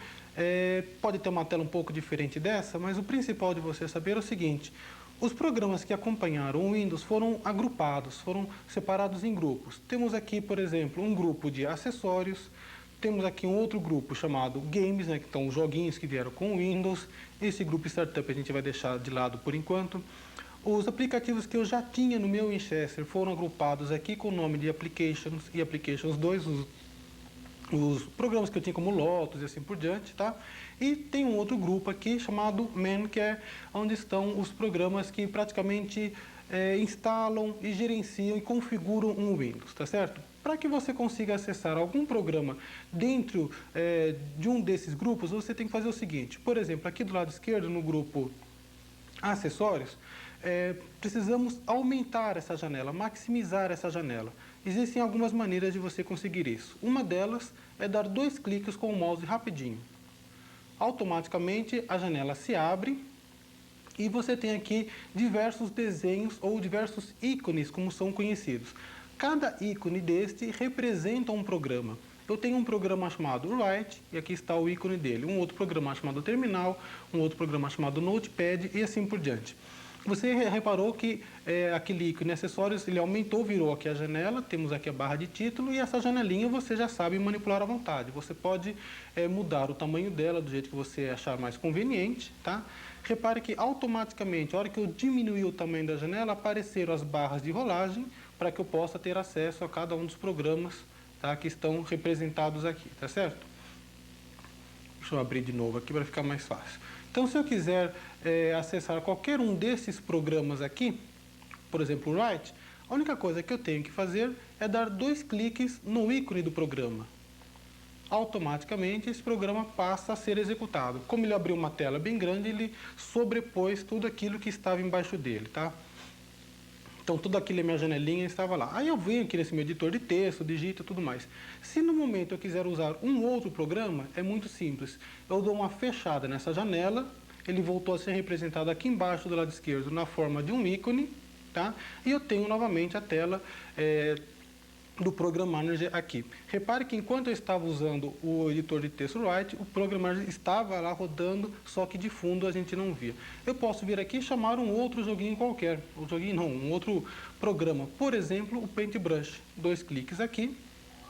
pode ter uma tela um pouco diferente dessa, mas o principal de você saber é o seguinte: os programas que acompanharam o Windows foram agrupados, foram separados em grupos. Temos aqui, por exemplo, um grupo de acessórios, temos aqui um outro grupo chamado Games, né, que estão os joguinhos que vieram com o Windows. Esse grupo Startup a gente vai deixar de lado por enquanto. Os aplicativos que eu já tinha no meu Winchester foram agrupados aqui com o nome de Applications e Applications 2, os programas que eu tinha como Lotus e assim por diante, tá? E tem um outro grupo aqui chamado Man, que é onde estão os programas que praticamente instalam e gerenciam e configuram um Windows, tá certo? Para que você consiga acessar algum programa dentro de um desses grupos, você tem que fazer o seguinte: por exemplo, aqui do lado esquerdo, no grupo Acessórios, precisamos aumentar essa janela, maximizar essa janela. Existem algumas maneiras de você conseguir isso. Uma delas é dar 2 cliques com o mouse rapidinho. Automaticamente a janela se abre e você tem aqui diversos desenhos ou diversos ícones, como são conhecidos. Cada ícone deste representa um programa. Eu tenho um programa chamado Write, e aqui está o ícone dele. Um outro programa chamado Terminal, um outro programa chamado Notepad e assim por diante. Você reparou que aquele ícone acessórios, ele aumentou, virou aqui a janela, temos aqui a barra de título e essa janelinha você já sabe manipular à vontade. Você pode mudar o tamanho dela do jeito que você achar mais conveniente, tá? Repare que automaticamente, a hora que eu diminuir o tamanho da janela, apareceram as barras de rolagem para que eu possa ter acesso a cada um dos programas, tá, que estão representados aqui, tá certo? Deixa eu abrir de novo aqui para ficar mais fácil. Então, se eu quiser acessar qualquer um desses programas aqui, por exemplo, o Write, a única coisa que eu tenho que fazer é dar 2 cliques no ícone do programa. Automaticamente, esse programa passa a ser executado. Como ele abriu uma tela bem grande, ele sobrepôs tudo aquilo que estava embaixo dele, tá? Então, tudo aquilo é minha janelinha estava lá. Aí eu venho aqui nesse meu editor de texto, digito e tudo mais. Se no momento eu quiser usar um outro programa, é muito simples. Eu dou uma fechada nessa janela, ele voltou a ser representado aqui embaixo do lado esquerdo na forma de um ícone, tá? E eu tenho novamente a tela do Program Manager aqui. Repare que enquanto eu estava usando o editor de texto Write, o Program Manager estava lá rodando, só que de fundo a gente não via. Eu posso vir aqui e chamar um outro joguinho qualquer, um outro programa, por exemplo, o Paintbrush. 2 cliques aqui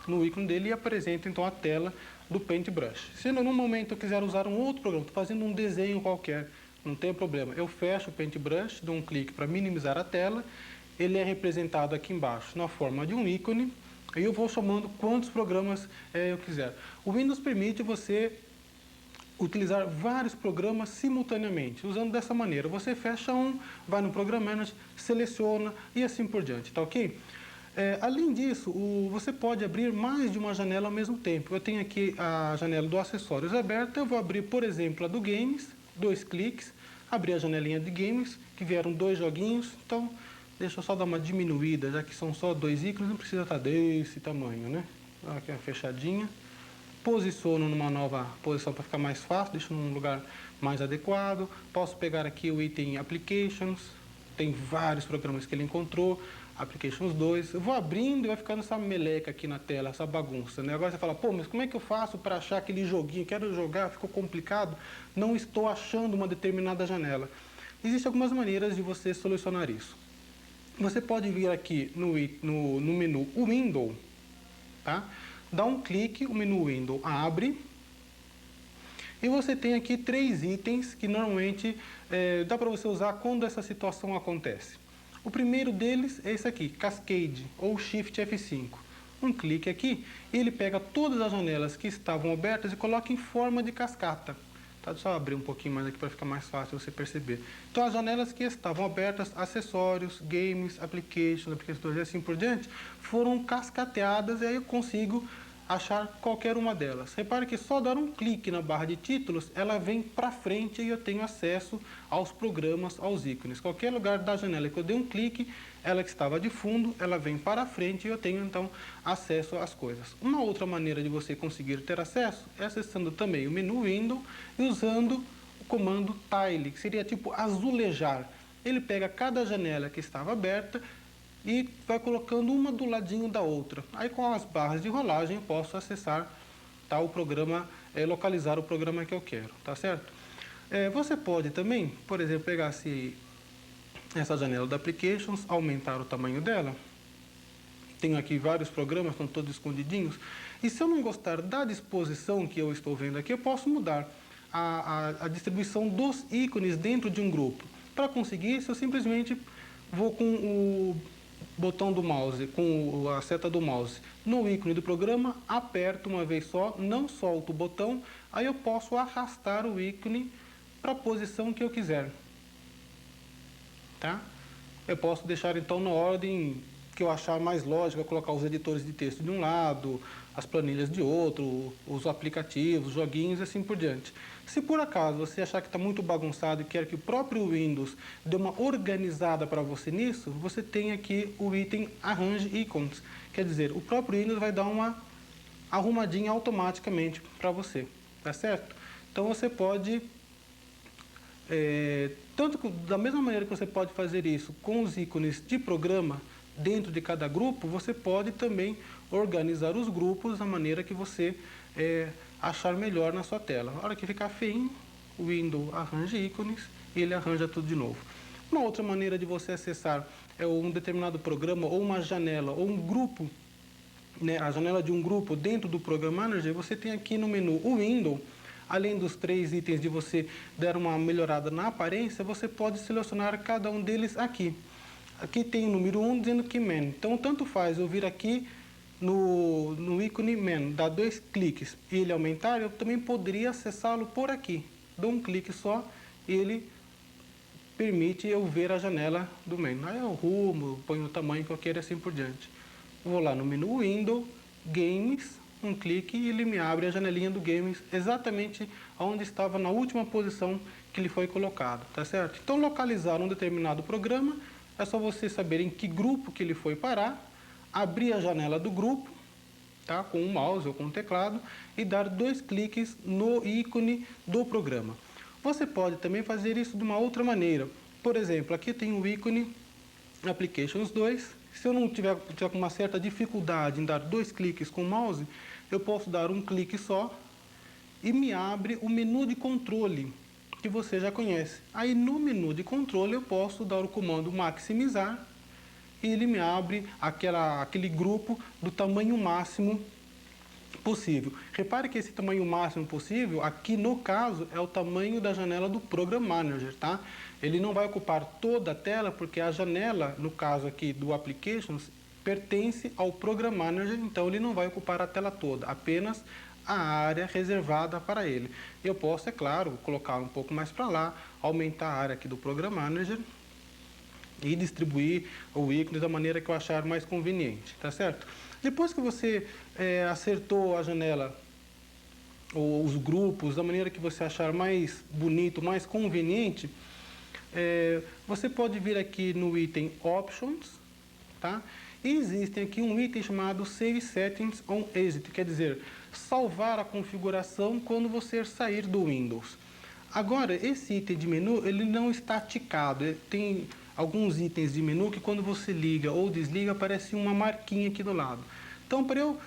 no ícone dele e apresenta então a tela do Paintbrush. Se no momento eu quiser usar um outro programa, estou fazendo um desenho qualquer, não tem problema, eu fecho o Paintbrush, dou um clique para minimizar a tela, ele é representado aqui embaixo na forma de um ícone, e eu vou chamando quantos programas eu quiser. O Windows permite você utilizar vários programas simultaneamente, usando dessa maneira. Você fecha um, vai no Program Manager, seleciona e assim por diante, tá ok? Além disso, você pode abrir mais de uma janela ao mesmo tempo. Eu tenho aqui a janela do Acessórios aberta, eu vou abrir, por exemplo, a do Games, 2 cliques, abrir a janelinha de Games, que vieram 2 joguinhos, então deixa eu só dar uma diminuída, já que são só 2 ícones, não precisa estar desse tamanho, né? Aqui uma fechadinha. Posiciono numa nova posição para ficar mais fácil, deixo num lugar mais adequado. Posso pegar aqui o item Applications, tem vários programas que ele encontrou, Applications 2. Eu vou abrindo e vai ficando essa meleca aqui na tela, essa bagunça, né? Agora você fala, pô, mas como é que eu faço para achar aquele joguinho? Quero jogar, ficou complicado, não estou achando uma determinada janela. Existem algumas maneiras de você solucionar isso. Você pode vir aqui no menu Window, tá? Dá um clique, o menu Window abre. E você tem aqui 3 itens que normalmente dá para você usar quando essa situação acontece. O primeiro deles é esse aqui, Cascade ou Shift F5. Um clique aqui e ele pega todas as janelas que estavam abertas e coloca em forma de cascata. Tá, só abrir um pouquinho mais aqui para ficar mais fácil você perceber. Então, as janelas que estavam abertas, acessórios, games, applications e assim por diante, foram cascateadas e aí eu consigo achar qualquer uma delas. Repare que só dar um clique na barra de títulos, ela vem para frente e eu tenho acesso aos programas, aos ícones. Qualquer lugar da janela que eu dei um clique, ela que estava de fundo, ela vem para frente e eu tenho então acesso às coisas. Uma outra maneira de você conseguir ter acesso é acessando também o menu Window e usando o comando Tile, que seria tipo azulejar. Ele pega cada janela que estava aberta e vai colocando uma do ladinho da outra. Aí com as barras de rolagem eu posso acessar o programa, localizar o programa que eu quero, tá certo? Você pode também, por exemplo, pegar essa janela da Applications, aumentar o tamanho dela. Tenho aqui vários programas, estão todos escondidinhos. E se eu não gostar da disposição que eu estou vendo aqui, eu posso mudar a distribuição dos ícones dentro de um grupo. Para conseguir isso, eu simplesmente vou com o botão do mouse, com a seta do mouse no ícone do programa, aperto uma vez só, não solto o botão, aí eu posso arrastar o ícone para a posição que eu quiser. Tá? Eu posso deixar então na ordem que eu achar mais lógico, colocar os editores de texto de um lado, as planilhas de outro, os aplicativos, os joguinhos e assim por diante. Se por acaso você achar que está muito bagunçado e quer que o próprio Windows dê uma organizada para você nisso, você tem aqui o item Arrange Icons. Quer dizer, o próprio Windows vai dar uma arrumadinha automaticamente para você, tá certo? Então você pode, tanto da mesma maneira que você pode fazer isso com os ícones de programa dentro de cada grupo, você pode também organizar os grupos da maneira que você achar melhor na sua tela. Na hora que ficar feinho, o Windows arranja ícones e ele arranja tudo de novo. Uma outra maneira de você acessar um determinado programa ou uma janela ou um grupo, né, a janela de um grupo dentro do Program Manager, você tem aqui no menu o Windows. Além dos 3 itens de você dar uma melhorada na aparência, você pode selecionar cada um deles aqui. Aqui tem o número 1 dizendo que Man. Então, tanto faz eu vir aqui no ícone Man, dar 2 cliques e ele aumentar, eu também poderia acessá-lo por aqui. Dou um clique só e ele permite eu ver a janela do Man. Aí eu arrumo, ponho o tamanho que eu quero e assim por diante. Vou lá no menu Windows, Games, um clique e ele me abre a janelinha do Games exatamente onde estava na última posição que ele foi colocado, tá certo? Então, localizar um determinado programa é só você saber em que grupo que ele foi parar, abrir a janela do grupo, tá? Com o mouse ou com o teclado e dar 2 cliques no ícone do programa. Você pode também fazer isso de uma outra maneira. Por exemplo, aqui tem o ícone Applications 2. Se eu não tiver com uma certa dificuldade em dar 2 cliques com o mouse, eu posso dar um clique só e me abre o menu de controle que você já conhece. Aí no menu de controle eu posso dar o comando maximizar e ele me abre aquele grupo do tamanho máximo possível. Repare que esse tamanho máximo possível, aqui no caso, é o tamanho da janela do Program Manager, tá? Ele não vai ocupar toda a tela, porque a janela, no caso aqui do Applications, pertence ao Program Manager, então ele não vai ocupar a tela toda, apenas a área reservada para ele. Eu posso, é claro, colocar um pouco mais para lá, aumentar a área aqui do Program Manager e distribuir o ícone da maneira que eu achar mais conveniente, tá certo? Depois que você acertou a janela ou os grupos da maneira que você achar mais bonito, mais conveniente, você pode vir aqui no item Options, tá? E existe aqui um item chamado Save Settings on Exit, quer dizer, salvar a configuração quando você sair do Windows. Agora, esse item de menu, ele não está ticado. Tem alguns itens de menu que quando você liga ou desliga, aparece uma marquinha aqui do lado. Então, para eu,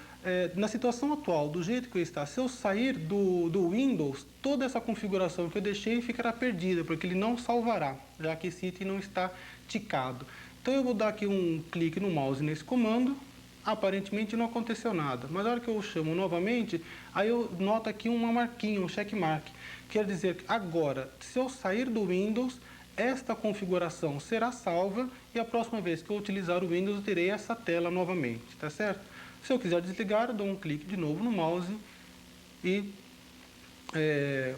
na situação atual, do jeito que eu está, se eu sair do Windows, toda essa configuração que eu deixei ficará perdida, porque ele não salvará, já que esse item não está ticado. Então, eu vou dar aqui um clique no mouse nesse comando, aparentemente não aconteceu nada. Mas na hora que eu chamo novamente, aí eu noto aqui uma marquinha, um checkmark. Quer dizer que agora, se eu sair do Windows, esta configuração será salva e a próxima vez que eu utilizar o Windows, eu terei essa tela novamente, tá certo? Se eu quiser desligar, eu dou um clique de novo no mouse e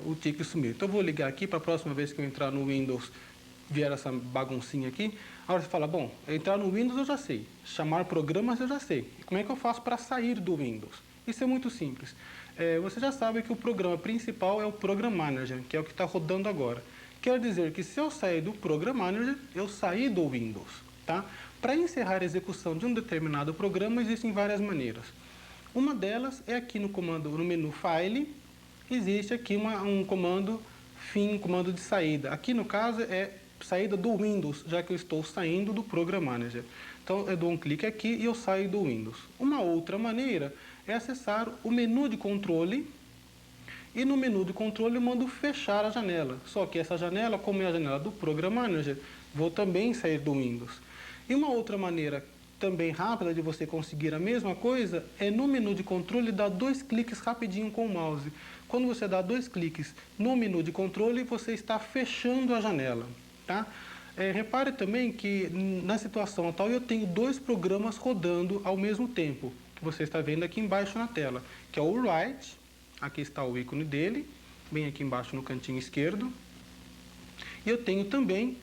o tique sumir. Então, eu vou ligar aqui para a próxima vez que eu entrar no Windows, vier essa baguncinha aqui. Agora você fala, bom, entrar no Windows eu já sei, chamar programas eu já sei. E como é que eu faço para sair do Windows? Isso é muito simples. Você já sabe que o programa principal é o Program Manager, que é o que está rodando agora. Quer dizer que se eu sair do Program Manager, eu saí do Windows, tá? Para encerrar a execução de um determinado programa, existem várias maneiras. Uma delas é aqui no menu File, existe aqui um comando fim, um comando de saída. Aqui no caso é saída do Windows, já que eu estou saindo do Program Manager. Então eu dou um clique aqui e eu saio do Windows. Uma outra maneira é acessar o menu de controle e no menu de controle eu mando fechar a janela. Só que essa janela, como é a janela do Program Manager, vou também sair do Windows. E uma outra maneira também rápida de você conseguir a mesma coisa é no menu de controle dar 2 cliques rapidinho com o mouse. Quando você dá 2 cliques no menu de controle, você está fechando a janela, tá? Repare também que na situação atual eu tenho 2 programas rodando ao mesmo tempo, que você está vendo aqui embaixo na tela, que é o Write, aqui está o ícone dele, bem aqui embaixo no cantinho esquerdo, e eu tenho também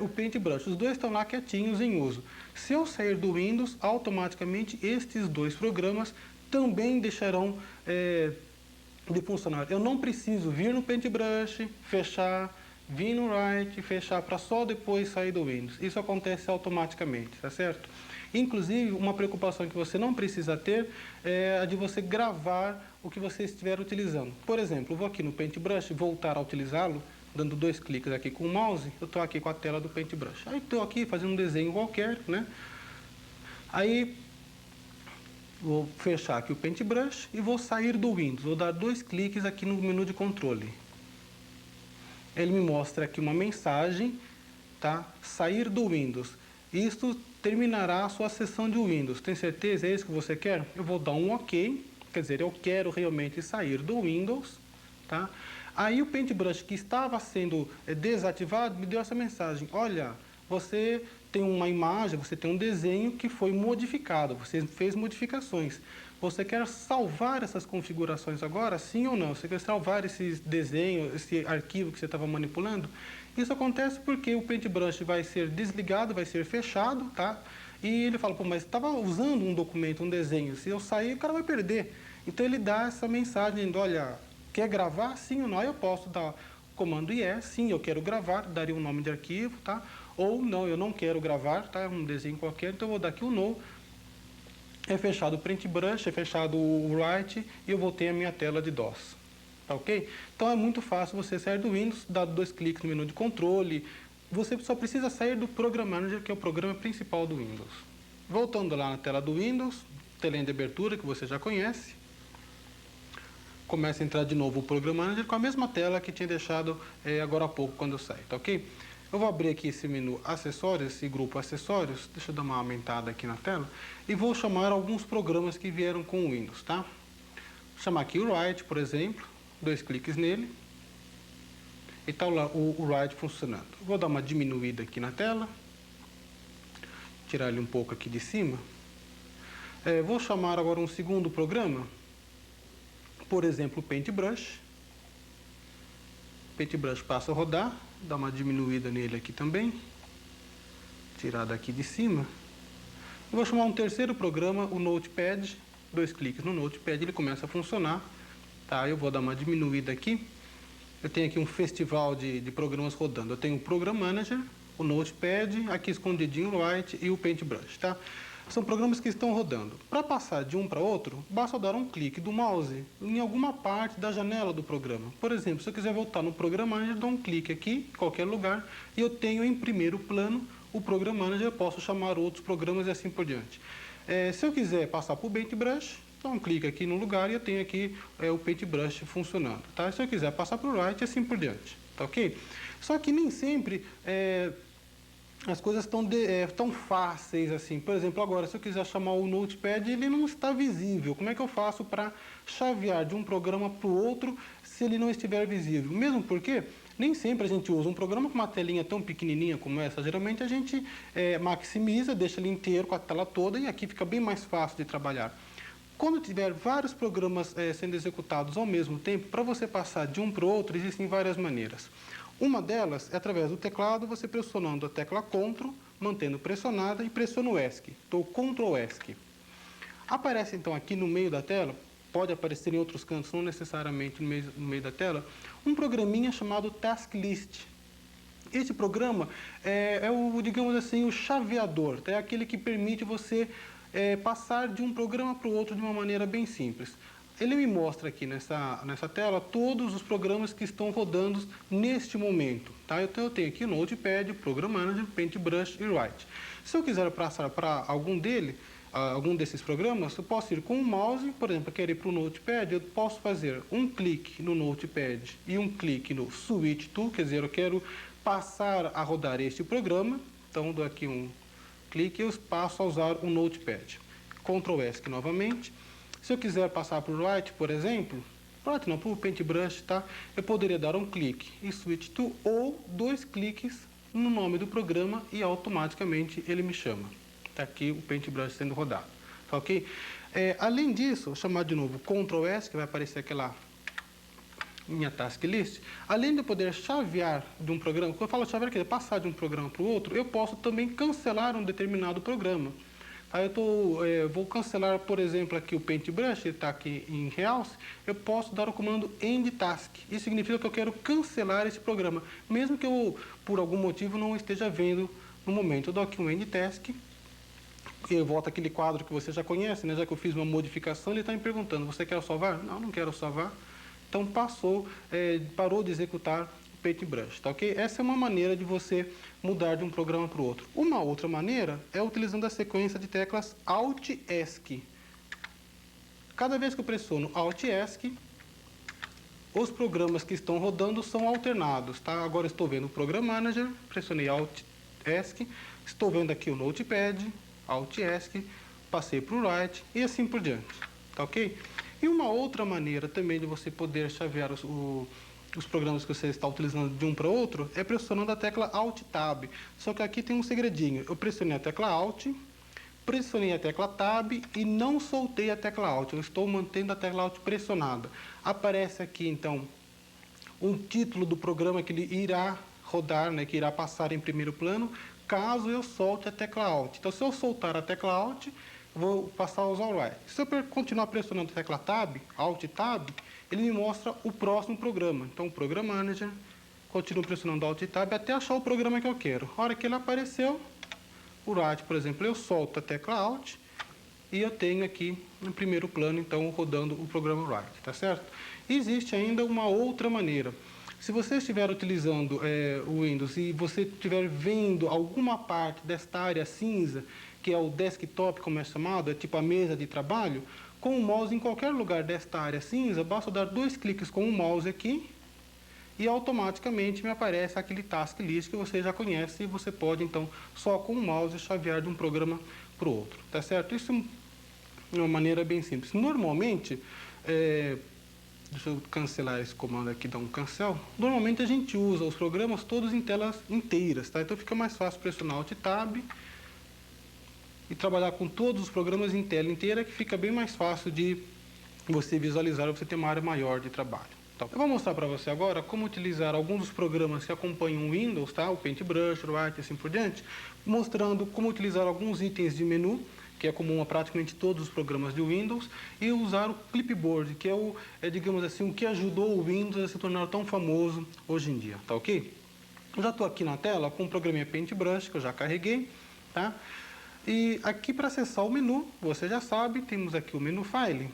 o Paintbrush. Os dois estão lá quietinhos em uso. Se eu sair do Windows, automaticamente estes dois programas também deixarão de funcionar. Eu não preciso vir no Paintbrush, fechar, vir no Write, fechar para só depois sair do Windows. Isso acontece automaticamente, tá certo? Inclusive, uma preocupação que você não precisa ter é a de você gravar o que você estiver utilizando. Por exemplo, eu vou aqui no Paintbrush, voltar a utilizá-lo, dando 2 cliques aqui com o mouse, eu estou aqui com a tela do Paintbrush. Aí estou aqui fazendo um desenho qualquer, né? Aí vou fechar aqui o Paintbrush e vou sair do Windows. Vou dar 2 cliques aqui no menu de controle. Ele me mostra aqui uma mensagem, tá? Sair do Windows. Isto terminará a sua sessão de Windows. Tem certeza? É isso que você quer? Eu vou dar um OK. Quer dizer, eu quero realmente sair do Windows, tá? Aí o Paintbrush que estava sendo desativado me deu essa mensagem. Olha, você tem uma imagem, você tem um desenho que foi modificado, você fez modificações. Você quer salvar essas configurações agora, sim ou não? Você quer salvar esses desenhos, esse arquivo que você estava manipulando? Isso acontece porque o Paintbrush vai ser desligado, vai ser fechado, tá? E ele fala, pô, mas estava usando um documento, um desenho, se eu sair o cara vai perder. Então ele dá essa mensagem, dizendo, olha, quer gravar? Sim ou não? Aí eu posso dar o comando IE, sim, eu quero gravar, daria o nome de arquivo, tá? Ou não, eu não quero gravar, tá? É um desenho qualquer, então eu vou dar aqui o No. É fechado o Paintbrush, é fechado o Write e eu voltei a minha tela de DOS. Tá ok? Então é muito fácil você sair do Windows, dar 2 cliques no menu de controle. Você só precisa sair do Program Manager, que é o programa principal do Windows. Voltando lá na tela do Windows, telinha de abertura que você já conhece. Começa a entrar de novo o Program Manager com a mesma tela que tinha deixado agora há pouco quando eu saí, tá ok? Eu vou abrir aqui esse menu Acessórios, esse grupo Acessórios, deixa eu dar uma aumentada aqui na tela, e vou chamar alguns programas que vieram com o Windows, tá? Vou chamar aqui o Write, por exemplo, 2 cliques nele, e está lá o Write funcionando. Vou dar uma diminuída aqui na tela, tirar ele um pouco aqui de cima. Vou chamar agora um segundo programa, por exemplo, o Paintbrush. Paintbrush passa a rodar, dá uma diminuída nele aqui também, tirar daqui de cima. Eu vou chamar um terceiro programa, o Notepad, 2 cliques no Notepad, ele começa a funcionar, tá? Eu vou dar uma diminuída aqui. Eu tenho aqui um festival de programas rodando. Eu tenho o Program Manager, o Notepad, aqui escondidinho o Write e o Paintbrush, tá? São programas que estão rodando. Para passar de um para outro, basta dar um clique do mouse em alguma parte da janela do programa. Por exemplo, se eu quiser voltar no Program Manager, dou um clique aqui, em qualquer lugar, e eu tenho em primeiro plano o Program Manager, eu posso chamar outros programas e assim por diante. Se eu quiser passar para o Paintbrush, dou um clique aqui no lugar e eu tenho aqui o Paintbrush funcionando. Tá? Se eu quiser passar para o Write, assim por diante. Tá ok? Só que nem sempre as coisas estão tão fáceis assim. Por exemplo, agora, se eu quiser chamar o Notepad, ele não está visível. Como é que eu faço para chavear de um programa para o outro se ele não estiver visível? Mesmo porque nem sempre a gente usa um programa com uma telinha tão pequenininha como essa. Geralmente a gente maximiza, deixa ele inteiro com a tela toda e aqui fica bem mais fácil de trabalhar. Quando tiver vários programas sendo executados ao mesmo tempo, para você passar de um para o outro, existem várias maneiras. Uma delas é através do teclado, você pressionando a tecla Ctrl, mantendo pressionada e pressiona o ESC. Então, Ctrl ESC. Aparece então aqui no meio da tela, pode aparecer em outros cantos, não necessariamente no meio da tela, um programinha chamado Task List. Esse programa é o, digamos assim, o chaveador, é aquele que permite você passar de um programa para o outro de uma maneira bem simples. Ele me mostra aqui nessa tela todos os programas que estão rodando neste momento. Tá? Então eu tenho aqui o Notepad, o Program Manager, Paintbrush e Write. Se eu quiser passar para algum desses programas, eu posso ir com o mouse, por exemplo, eu quero ir para o Notepad, eu posso fazer um clique no Notepad e um clique no Switch To, quer dizer, eu quero passar a rodar este programa, então dou aqui um clique e eu passo a usar o Notepad. Ctrl ESC novamente. Se eu quiser passar para o Write, por exemplo, para o Paintbrush, tá? Eu poderia dar um clique em Switch To ou 2 cliques no nome do programa e automaticamente ele me chama. Está aqui o Paintbrush sendo rodado. Tá ok? Além disso, vou chamar de novo Ctrl S, que vai aparecer minha task list, além de eu poder chavear de um programa, quando eu falo chavear, quer dizer, passar de um programa para o outro, eu posso também cancelar um determinado programa. Aí vou cancelar, por exemplo, aqui o Paintbrush, ele está aqui em Realce, eu posso dar o comando End Task. Isso significa que eu quero cancelar esse programa, mesmo que eu, por algum motivo, não esteja vendo no momento. Eu dou aqui um End Task, eu volto àquele quadro que você já conhece, né? Já que eu fiz uma modificação, ele está me perguntando, você quer salvar? Não, não quero salvar. Então parou de executar o Paintbrush, tá ok? Essa é uma maneira de você mudar de um programa para o outro. Uma outra maneira é utilizando a sequência de teclas Alt ESC. Cada vez que eu pressiono Alt ESC, os programas que estão rodando são alternados, tá? Agora estou vendo o Program Manager, pressionei Alt ESC, estou vendo aqui o Notepad, Alt ESC, passei para o Write e assim por diante, tá ok? E uma outra maneira também de você poder chavear os programas que você está utilizando de um para outro é pressionando a tecla Alt Tab. Só que aqui tem um segredinho. Eu pressionei a tecla Alt, pressionei a tecla Tab e não soltei a tecla Alt. Eu estou mantendo a tecla Alt pressionada. Aparece aqui, então, um título do programa que ele irá rodar, né, que irá passar em primeiro plano, caso eu solte a tecla Alt. Então, se eu soltar a tecla Alt, vou passar a usar o Write. Se eu continuar pressionando a tecla Tab, Alt Tab, ele me mostra o próximo programa. Então, o Program Manager, continuo pressionando Alt Tab até achar o programa que eu quero. A hora que ele apareceu, o Write, por exemplo, eu solto a tecla Alt e eu tenho aqui no primeiro plano, então, rodando o programa Write, tá certo? E existe ainda uma outra maneira. Se você estiver utilizando o Windows e você estiver vendo alguma parte desta área cinza, que é o desktop, como é chamado, é tipo a mesa de trabalho, com o mouse em qualquer lugar desta área cinza, basta dar 2 cliques com o mouse aqui e automaticamente me aparece aquele task list que você já conhece e você pode, então, só com o mouse chavear de um programa para o outro, tá certo? Isso é uma maneira bem simples. Normalmente, deixa eu cancelar esse comando aqui, dar um cancel. Normalmente a gente usa os programas todos em telas inteiras, tá? Então fica mais fácil pressionar Alt Tab e trabalhar com todos os programas em tela inteira, que fica bem mais fácil de você visualizar, você ter uma área maior de trabalho. Então, eu vou mostrar para você agora como utilizar alguns dos programas que acompanham o Windows, tá? O Paintbrush, o Write e assim por diante, mostrando como utilizar alguns itens de menu, que é comum a praticamente todos os programas de Windows, e usar o Clipboard, que digamos assim, o que ajudou o Windows a se tornar tão famoso hoje em dia, tá ok? Eu já estou aqui na tela com o programinha Paintbrush, que eu já carreguei, tá? E aqui para acessar o menu, você já sabe, temos aqui o menu File.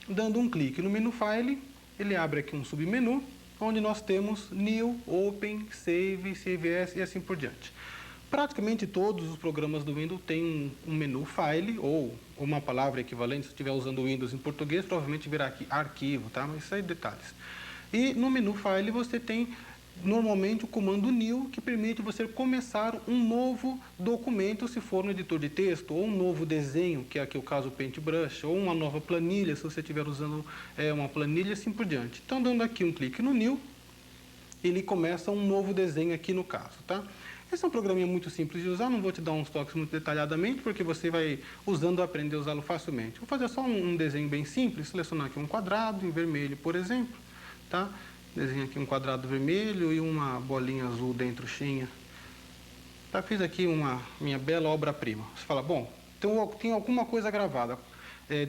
Dando um clique no menu File, ele abre aqui um submenu, onde nós temos New, Open, Save, Save As e assim por diante. Praticamente todos os programas do Windows têm um menu File, ou uma palavra equivalente, se estiver usando o Windows em português, provavelmente virá aqui Arquivo, tá? Mas isso aí é detalhes. E no menu File você tem normalmente o comando New, que permite você começar um novo documento, se for no editor de texto, ou um novo desenho, que é aqui o caso o Paintbrush, ou uma nova planilha, se você estiver usando uma planilha, assim por diante. Então, dando aqui um clique no New, ele começa um novo desenho aqui no caso, tá? Esse é um programinha muito simples de usar, não vou te dar uns toques muito detalhadamente, porque você vai usando e aprender a usá-lo facilmente. Vou fazer só um desenho bem simples, selecionar aqui um quadrado em vermelho, por exemplo, tá? Desenho aqui um quadrado vermelho e uma bolinha azul dentro, chinha. Tá, fiz aqui uma minha bela obra-prima. Você fala, bom, tem alguma coisa gravada,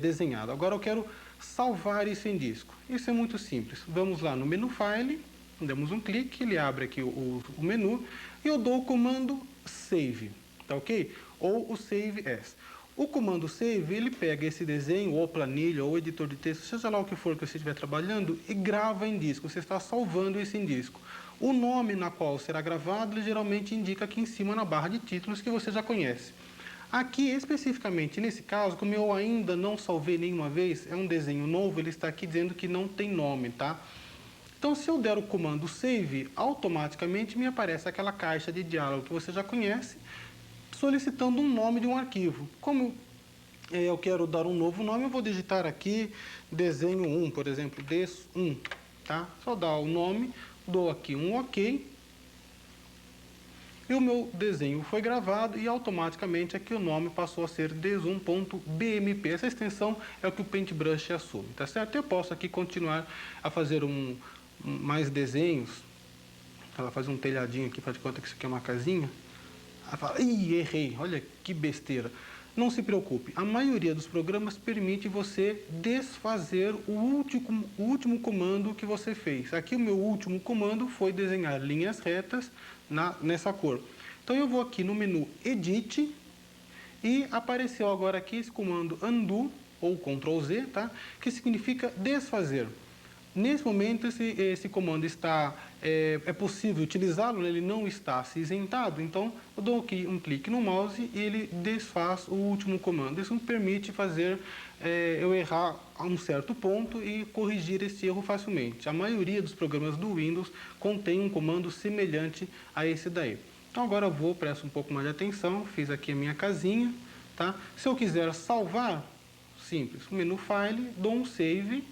desenhada. Agora eu quero salvar isso em disco. Isso é muito simples. Vamos lá no menu File, damos um clique, ele abre aqui o menu e eu dou o comando Save, tá ok? Ou o Save As. O comando Save, ele pega esse desenho, ou planilha, ou editor de texto, seja lá o que for que você estiver trabalhando, e grava em disco. Você está salvando isso em disco. O nome na qual será gravado, ele geralmente indica aqui em cima na barra de títulos, que você já conhece. Aqui, especificamente, nesse caso, como eu ainda não salvei nenhuma vez, é um desenho novo, ele está aqui dizendo que não tem nome, tá? Então, se eu der o comando Save, automaticamente me aparece aquela caixa de diálogo que você já conhece, solicitando um nome de um arquivo. Como eu quero dar um novo nome, eu vou digitar aqui desenho 1, por exemplo, des1, tá? Só dar o nome, dou aqui um OK. e o meu desenho foi gravado e automaticamente aqui o nome passou a ser desum.bmp. Essa extensão é o que o Paintbrush assume, tá certo? Eu posso aqui continuar a fazer mais desenhos. Ela faz um telhadinho aqui, faz de conta que isso aqui é uma casinha. Ela fala, ih, errei, olha que besteira. Não se preocupe, a maioria dos programas permite você desfazer o último comando que você fez. Aqui o meu último comando foi desenhar linhas retas nessa cor. Então eu vou aqui no menu Edit e apareceu agora aqui esse comando Undo, ou Ctrl Z, tá? Que significa desfazer. Nesse momento, esse comando é possível utilizá-lo, ele não está acinzentado, então eu dou aqui um clique no mouse e ele desfaz o último comando. Isso me permite fazer eu errar a um certo ponto e corrigir esse erro facilmente. A maioria dos programas do Windows contém um comando semelhante a esse daí. Então agora eu presto um pouco mais de atenção, fiz aqui a minha casinha, tá? Se eu quiser salvar, simples, menu File, dou um Save.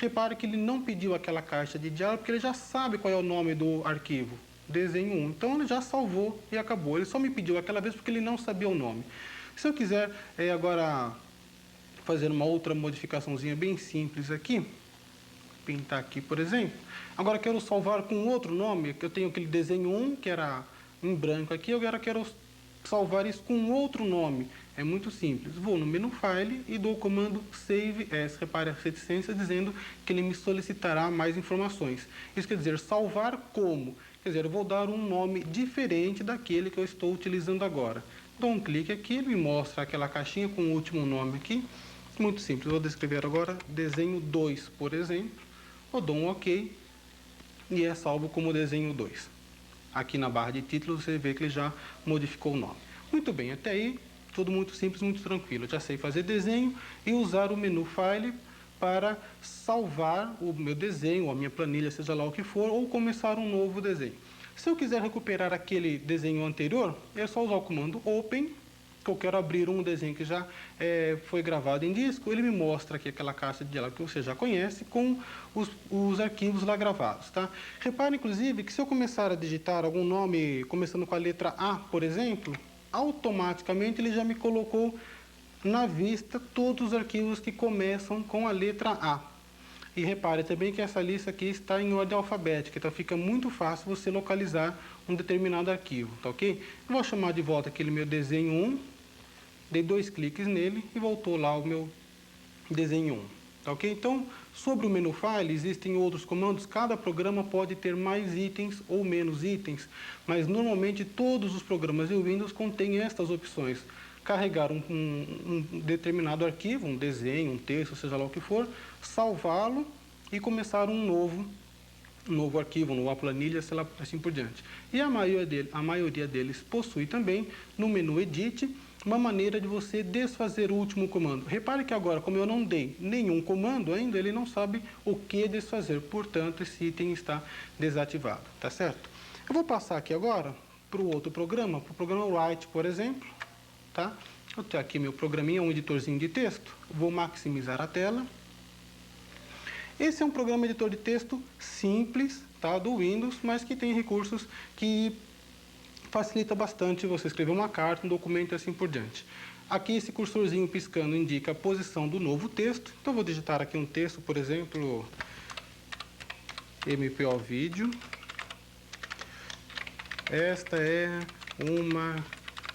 Repare que ele não pediu aquela caixa de diálogo, porque ele já sabe qual é o nome do arquivo, desenho 1. Então ele já salvou e acabou. Ele só me pediu aquela vez porque ele não sabia o nome. Se eu quiser agora fazer uma outra modificaçãozinha bem simples aqui, pintar aqui, por exemplo. Agora quero salvar com outro nome, que eu tenho aquele desenho 1, que era em branco aqui, agora quero salvar isso com outro nome. É muito simples. Vou no menu File e dou o comando Save As. Repare as reticências dizendo que ele me solicitará mais informações. Isso quer dizer salvar como? Quer dizer, eu vou dar um nome diferente daquele que eu estou utilizando agora. Dou um clique aqui, ele me mostra aquela caixinha com o último nome aqui. Muito simples. Vou descrever agora desenho 2, por exemplo. Eu dou um OK e é salvo como desenho 2. Aqui na barra de títulos você vê que ele já modificou o nome. Muito bem, até aí tudo muito simples, muito tranquilo. Eu já sei fazer desenho e usar o menu File para salvar o meu desenho, ou a minha planilha, seja lá o que for, ou começar um novo desenho. Se eu quiser recuperar aquele desenho anterior, é só usar o comando Open, que eu quero abrir um desenho que já foi gravado em disco. Ele me mostra aqui aquela caixa de diálogo que você já conhece, com os arquivos lá gravados, tá? Repare, inclusive, que se eu começar a digitar algum nome começando com a letra A, por exemplo, automaticamente ele já me colocou na vista todos os arquivos que começam com a letra A. E repare também que essa lista aqui está em ordem alfabética, então fica muito fácil você localizar um determinado arquivo, tá ok? Eu vou chamar de volta aquele meu desenho 1, dei 2 cliques nele e voltou lá o meu desenho 1, tá ok? Então, sobre o menu File, existem outros comandos, cada programa pode ter mais itens ou menos itens, mas normalmente todos os programas do Windows contêm estas opções. Carregar um determinado arquivo, um desenho, um texto, seja lá o que for, salvá-lo e começar um novo arquivo, uma nova planilha, sei lá, assim por diante. E a maioria deles possui também, no menu Edit, uma maneira de você desfazer o último comando. Repare que agora, como eu não dei nenhum comando ainda, ele não sabe o que desfazer. Portanto, esse item está desativado, tá certo? Eu vou passar aqui agora para o outro programa, para o programa Write, por exemplo. Tá? Eu tenho aqui meu programinha, um editorzinho de texto. Vou maximizar a tela. Esse é um programa editor de texto simples, tá, do Windows, mas que tem recursos que facilita bastante você escrever uma carta, um documento e assim por diante. Aqui esse cursorzinho piscando indica a posição do novo texto. Então vou digitar aqui um texto, por exemplo, MPO vídeo. Esta é uma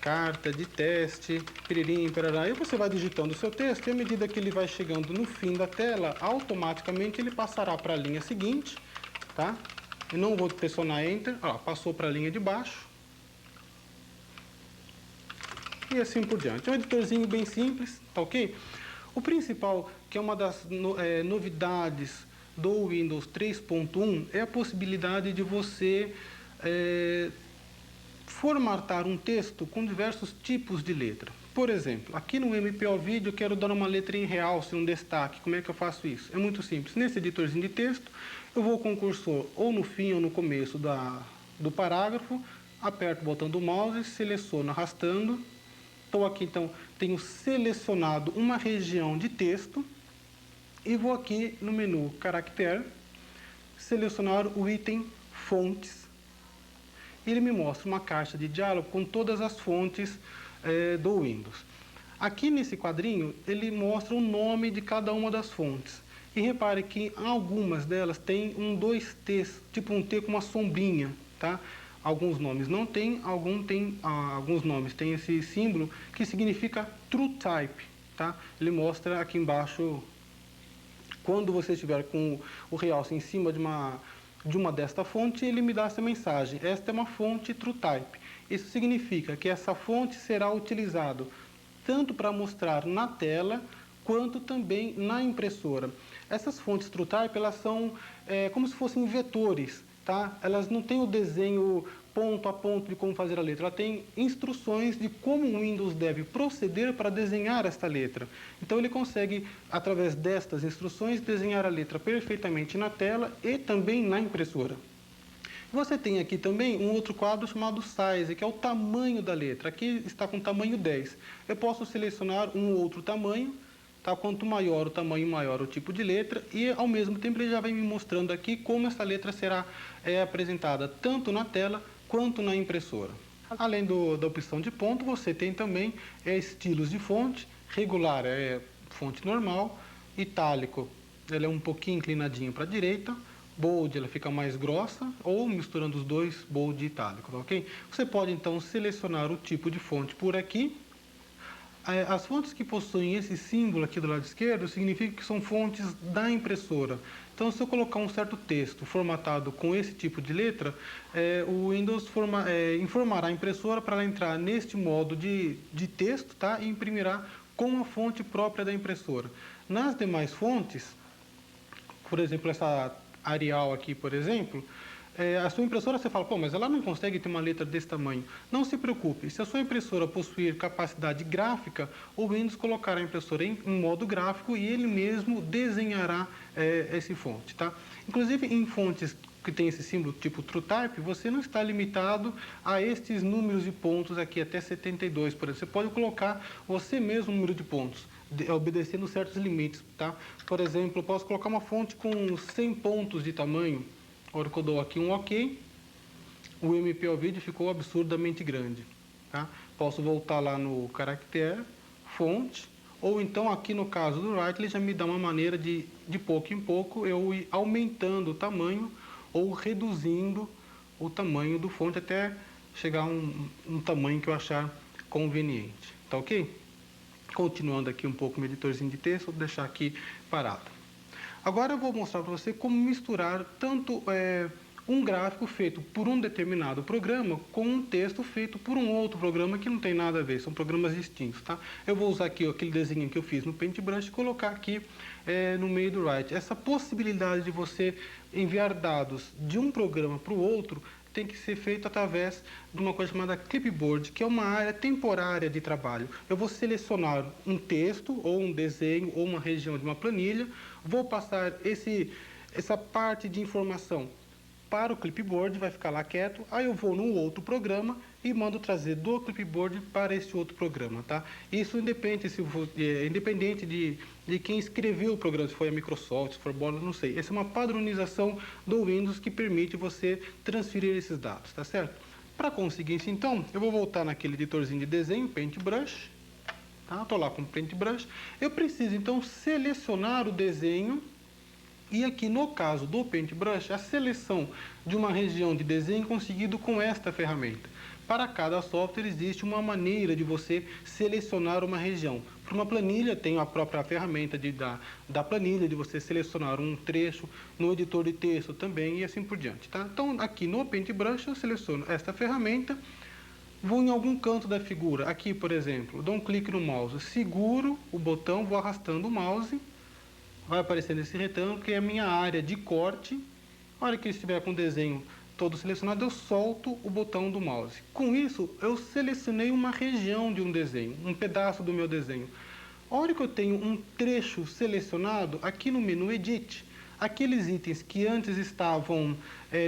carta de teste, piririm, parará. E você vai digitando o seu texto e à medida que ele vai chegando no fim da tela, automaticamente ele passará para a linha seguinte, tá? Eu não vou pressionar Enter, ó, passou para a linha de baixo. E assim por diante. É um editorzinho bem simples, tá ok? O principal, que é uma das novidades do Windows 3.1, é a possibilidade de você formatar um texto com diversos tipos de letra. Por exemplo, aqui no MPO Vídeo eu quero dar uma letra em realce, um destaque. Como é que eu faço isso? É muito simples. Nesse editorzinho de texto, eu vou com o cursor ou no fim ou no começo do parágrafo, aperto o botão do mouse, seleciono arrastando. Estou aqui, então, tenho selecionado uma região de texto e vou aqui no menu Caractere, selecionar o item Fontes. e ele me mostra uma caixa de diálogo com todas as fontes do Windows. Aqui nesse quadrinho, ele mostra o nome de cada uma das fontes. E repare que algumas delas têm um 2Ts, tipo um T com uma sombrinha, tá? Alguns nomes não tem, alguns nomes têm esse símbolo que significa TrueType, tá? Ele mostra aqui embaixo, quando você estiver com o realce em cima de uma desta fonte, ele me dá essa mensagem: esta é uma fonte TrueType. Isso significa que essa fonte será utilizada tanto para mostrar na tela, quanto também na impressora. Essas fontes TrueType, elas são como se fossem vetores, tá? Elas não têm o desenho ponto a ponto de como fazer a letra, ela tem instruções de como o Windows deve proceder para desenhar esta letra. Então ele consegue, através destas instruções, desenhar a letra perfeitamente na tela e também na impressora. Você tem aqui também um outro quadro chamado Size, que é o tamanho da letra. Aqui está com tamanho 10. Eu posso selecionar um outro tamanho, tá? Quanto maior o tamanho, maior o tipo de letra. E, ao mesmo tempo, ele já vem me mostrando aqui como essa letra será apresentada tanto na tela quanto na impressora. Além da opção de ponto, você tem também estilos de fonte. Regular é fonte normal. Itálico, ele é um pouquinho inclinadinho para a direita. Bold, ela fica mais grossa, ou misturando os dois, bold e itálico, tá ok? Você pode, então, selecionar o tipo de fonte por aqui. As fontes que possuem esse símbolo aqui do lado esquerdo, significa que são fontes da impressora. Então, se eu colocar um certo texto formatado com esse tipo de letra, o Windows informará a impressora para ela entrar neste modo de texto, tá? E imprimirá com a fonte própria da impressora. Nas demais fontes, por exemplo, essa Arial aqui, por exemplo, a sua impressora, você fala, pô, mas ela não consegue ter uma letra desse tamanho. Não se preocupe, se a sua impressora possuir capacidade gráfica, o Windows colocará a impressora em modo gráfico e ele mesmo desenhará esse fonte, tá? Inclusive, em fontes que tem esse símbolo tipo TrueType, você não está limitado a estes números de pontos aqui, até 72, por exemplo. Você pode colocar você mesmo o número de pontos, obedecendo certos limites, tá? Por exemplo, eu posso colocar uma fonte com 100 pontos de tamanho. A hora que eu dou aqui um OK, o MP ao vídeo ficou absurdamente grande, tá? Posso voltar lá no caractere, fonte, ou então aqui no caso do Write, ele já me dá uma maneira de pouco em pouco eu ir aumentando o tamanho ou reduzindo o tamanho do fonte até chegar a um tamanho que eu achar conveniente, tá ok? Continuando aqui um pouco meu editorzinho de texto, vou deixar aqui parado. Agora eu vou mostrar para você como misturar tanto um gráfico feito por um determinado programa com um texto feito por um outro programa que não tem nada a ver, são programas distintos, tá? Eu vou usar aqui aquele desenho que eu fiz no Paintbrush e colocar aqui no meio do Write. Essa possibilidade de você enviar dados de um programa para o outro tem que ser feito através de uma coisa chamada clipboard, que é uma área temporária de trabalho. Eu vou selecionar um texto, ou um desenho, ou uma região de uma planilha, vou passar essa parte de informação para o clipboard, vai ficar lá quieto, aí eu vou no outro programa e mando trazer do clipboard para esse outro programa, tá? Isso independente de quem escreveu o programa, se foi a Microsoft, se for Bola, não sei. Essa é uma padronização do Windows que permite você transferir esses dados, tá certo? Para conseguir isso, então, eu vou voltar naquele editorzinho de desenho, Paintbrush, tá? Estou lá com o Paintbrush. Eu preciso, então, selecionar o desenho. E aqui, no caso do Paintbrush, a seleção de uma região de desenho conseguido com esta ferramenta. Para cada software existe uma maneira de você selecionar uma região. Para uma planilha, tem a própria ferramenta da planilha, de você selecionar um trecho, no editor de texto também e assim por diante, tá? Então, aqui no Paintbrush, eu seleciono esta ferramenta, vou em algum canto da figura. Aqui, por exemplo, dou um clique no mouse, seguro o botão, vou arrastando o mouse, vai aparecendo esse retângulo, que é a minha área de corte. Na hora que eu estiver com o desenho todo selecionado, eu solto o botão do mouse. Com isso, eu selecionei uma região de um desenho, um pedaço do meu desenho. A hora que eu tenho um trecho selecionado, aqui no menu Edit, aqueles itens que antes estavam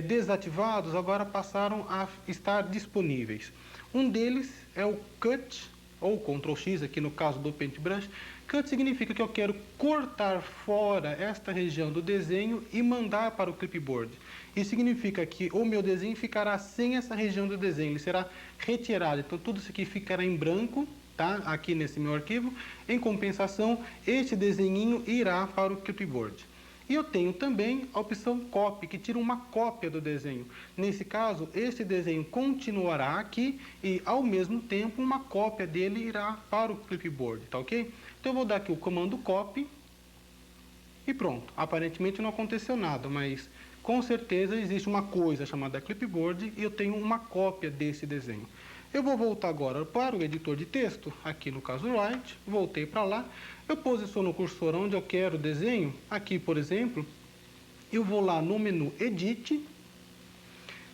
desativados, agora passaram a estar disponíveis. Um deles é o Cut, ou Ctrl X, aqui no caso do Paintbrush, Cut significa que eu quero cortar fora esta região do desenho e mandar para o clipboard. Isso significa que o meu desenho ficará sem essa região do desenho, ele será retirado. Então, tudo isso aqui ficará em branco, tá? Aqui nesse meu arquivo. Em compensação, este desenhinho irá para o clipboard. E eu tenho também a opção Copy, que tira uma cópia do desenho. Nesse caso, esse desenho continuará aqui e, ao mesmo tempo, uma cópia dele irá para o clipboard, tá ok? Então, eu vou dar aqui o comando Copy e pronto. Aparentemente não aconteceu nada, mas com certeza existe uma coisa chamada clipboard e eu tenho uma cópia desse desenho. Eu vou voltar agora para o editor de texto, aqui no caso Write, voltei para lá, eu posiciono o cursor onde eu quero o desenho, aqui por exemplo, eu vou lá no menu Edit,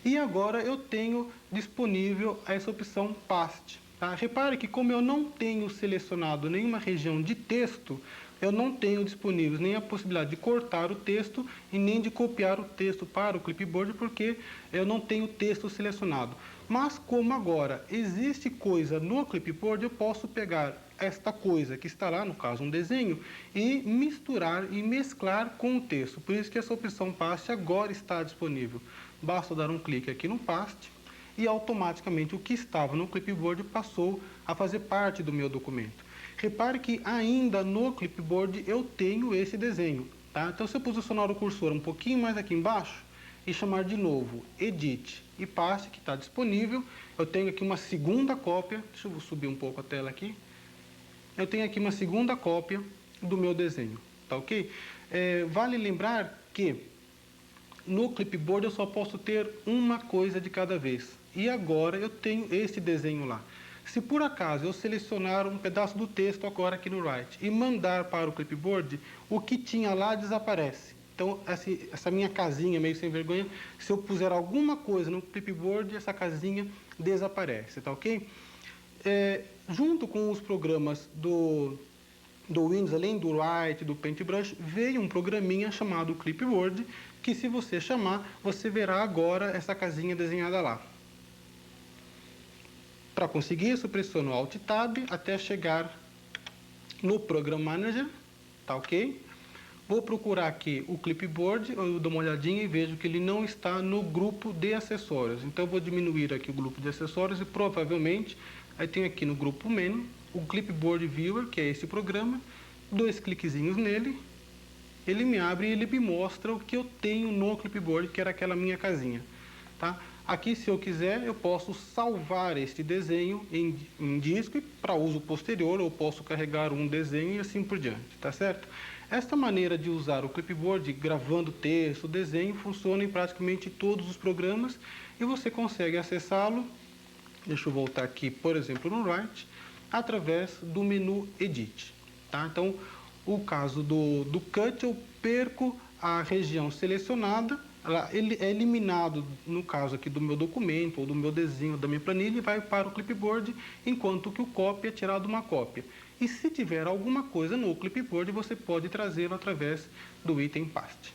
e agora eu tenho disponível essa opção Paste. Tá? Repare que como eu não tenho selecionado nenhuma região de texto, eu não tenho disponível nem a possibilidade de cortar o texto e nem de copiar o texto para o clipboard, porque eu não tenho texto selecionado. Mas como agora existe coisa no clipboard, eu posso pegar esta coisa que está lá, no caso um desenho, e misturar e mesclar com o texto. Por isso que essa opção Paste agora está disponível. Basta dar um clique aqui no Paste e automaticamente o que estava no clipboard passou a fazer parte do meu documento. Repare que ainda no clipboard eu tenho esse desenho, tá? Então, se eu posicionar o cursor um pouquinho mais aqui embaixo e chamar de novo Edit e Paste, que está disponível, eu tenho aqui uma segunda cópia. Deixa eu subir um pouco a tela aqui. Eu tenho aqui uma segunda cópia do meu desenho, tá ok? Vale lembrar que no clipboard eu só posso ter uma coisa de cada vez. E agora eu tenho esse desenho lá. Se por acaso eu selecionar um pedaço do texto agora aqui no Write e mandar para o clipboard, o que tinha lá desaparece. Então, essa minha casinha meio sem vergonha, se eu puser alguma coisa no clipboard, essa casinha desaparece, tá ok? Junto com os programas do Windows, além do Write, do Paintbrush, veio um programinha chamado Clipboard, que se você chamar, você verá agora essa casinha desenhada lá. Para conseguir isso, pressiono Alt Tab até chegar no Program Manager, tá ok? Vou procurar aqui o Clipboard, eu dou uma olhadinha e vejo que ele não está no grupo de acessórios. Então, eu vou diminuir aqui o grupo de acessórios e provavelmente, aí tem aqui no grupo Menu, o Clipboard Viewer, que é esse programa, 2 cliquezinhos nele, ele me abre e ele me mostra o que eu tenho no Clipboard, que era aquela minha casinha, tá? Aqui, se eu quiser, eu posso salvar este desenho em disco e para uso posterior eu posso carregar um desenho e assim por diante, tá certo? Esta maneira de usar o clipboard gravando texto, desenho, funciona em praticamente todos os programas e você consegue acessá-lo, deixa eu voltar aqui, por exemplo, no Write, através do menu Edit, tá? Então, o caso do Cut, eu perco a região selecionada, ele é eliminado, no caso aqui do meu documento, ou do meu desenho, da minha planilha, e vai para o clipboard, enquanto que o copy é tirado uma cópia. E se tiver alguma coisa no clipboard, você pode trazê-lo através do item Paste.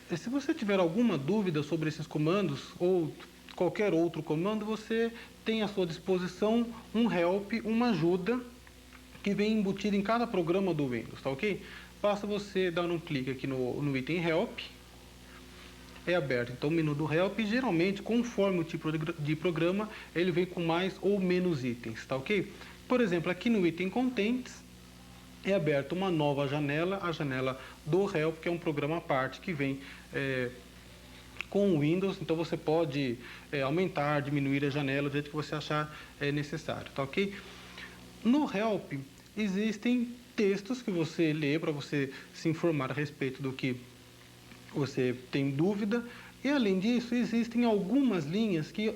E se você tiver alguma dúvida sobre esses comandos, ou qualquer outro comando, você tem à sua disposição um help, uma ajuda, que vem embutido em cada programa do Windows, tá ok? Basta você dar um clique aqui no item Help, é aberto então o menu do Help, e geralmente, conforme o tipo de programa, ele vem com mais ou menos itens, tá ok? Por exemplo, aqui no item Contents, é aberta uma nova janela, a janela do Help, que é um programa à parte que vem com o Windows, então você pode aumentar, diminuir a janela do jeito que você achar necessário, tá ok? No Help, existem textos que você lê para você se informar a respeito do que você tem dúvida. E, além disso, existem algumas linhas que,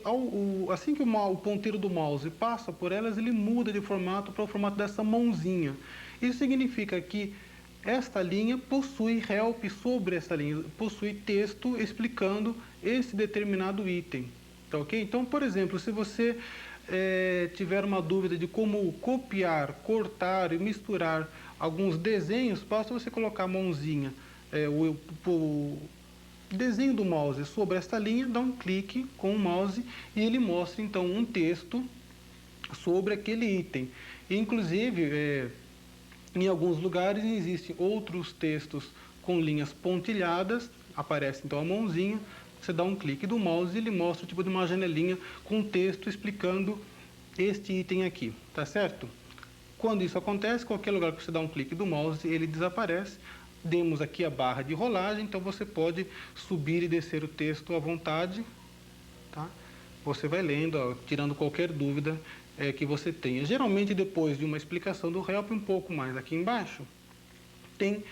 assim que o ponteiro do mouse passa por elas, ele muda de formato para o formato dessa mãozinha. Isso significa que esta linha possui help sobre essa linha, possui texto explicando esse determinado item. Tá ok? Então, por exemplo, se você tiver uma dúvida de como copiar, cortar e misturar alguns desenhos, basta você colocar a mãozinha, o desenho do mouse sobre esta linha, dá um clique com o mouse e ele mostra então um texto sobre aquele item. E, inclusive, Em alguns lugares existem outros textos com linhas pontilhadas, aparece então a mãozinha, você dá um clique do mouse e ele mostra o tipo de uma janelinha com texto explicando este item aqui, tá certo? Quando isso acontece, qualquer lugar que você dá um clique do mouse, ele desaparece. Demos aqui a barra de rolagem, então você pode subir e descer o texto à vontade, tá? Você vai lendo, ó, tirando qualquer dúvida que você tenha. Geralmente, depois de uma explicação do help, um pouco mais aqui embaixo, tem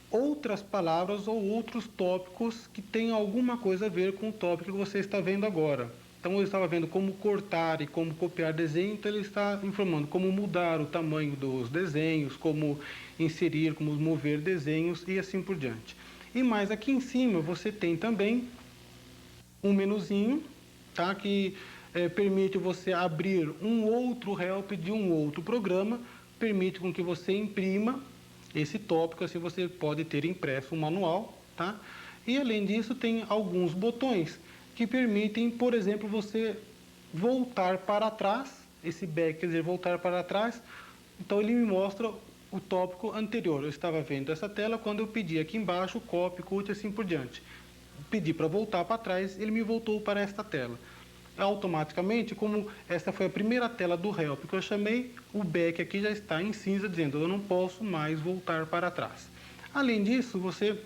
outras palavras ou outros tópicos que têm alguma coisa a ver com o tópico que você está vendo agora. Então, eu estava vendo como cortar e como copiar desenho, então ele está informando como mudar o tamanho dos desenhos, como inserir, como mover desenhos e assim por diante. E mais aqui em cima você tem também um menuzinho, tá? Que permite você abrir um outro help de um outro programa, permite com que você imprima esse tópico, assim você pode ter impresso um manual, tá? E além disso tem alguns botões que permitem, por exemplo, você voltar para trás, esse back quer dizer voltar para trás, então ele me mostra o tópico anterior. Eu estava vendo essa tela quando eu pedi aqui embaixo copy, cut e assim por diante. Pedi para voltar para trás, ele me voltou para esta tela. Automaticamente, como esta foi a primeira tela do help que eu chamei, o back aqui já está em cinza, dizendo eu não posso mais voltar para trás. Além disso, você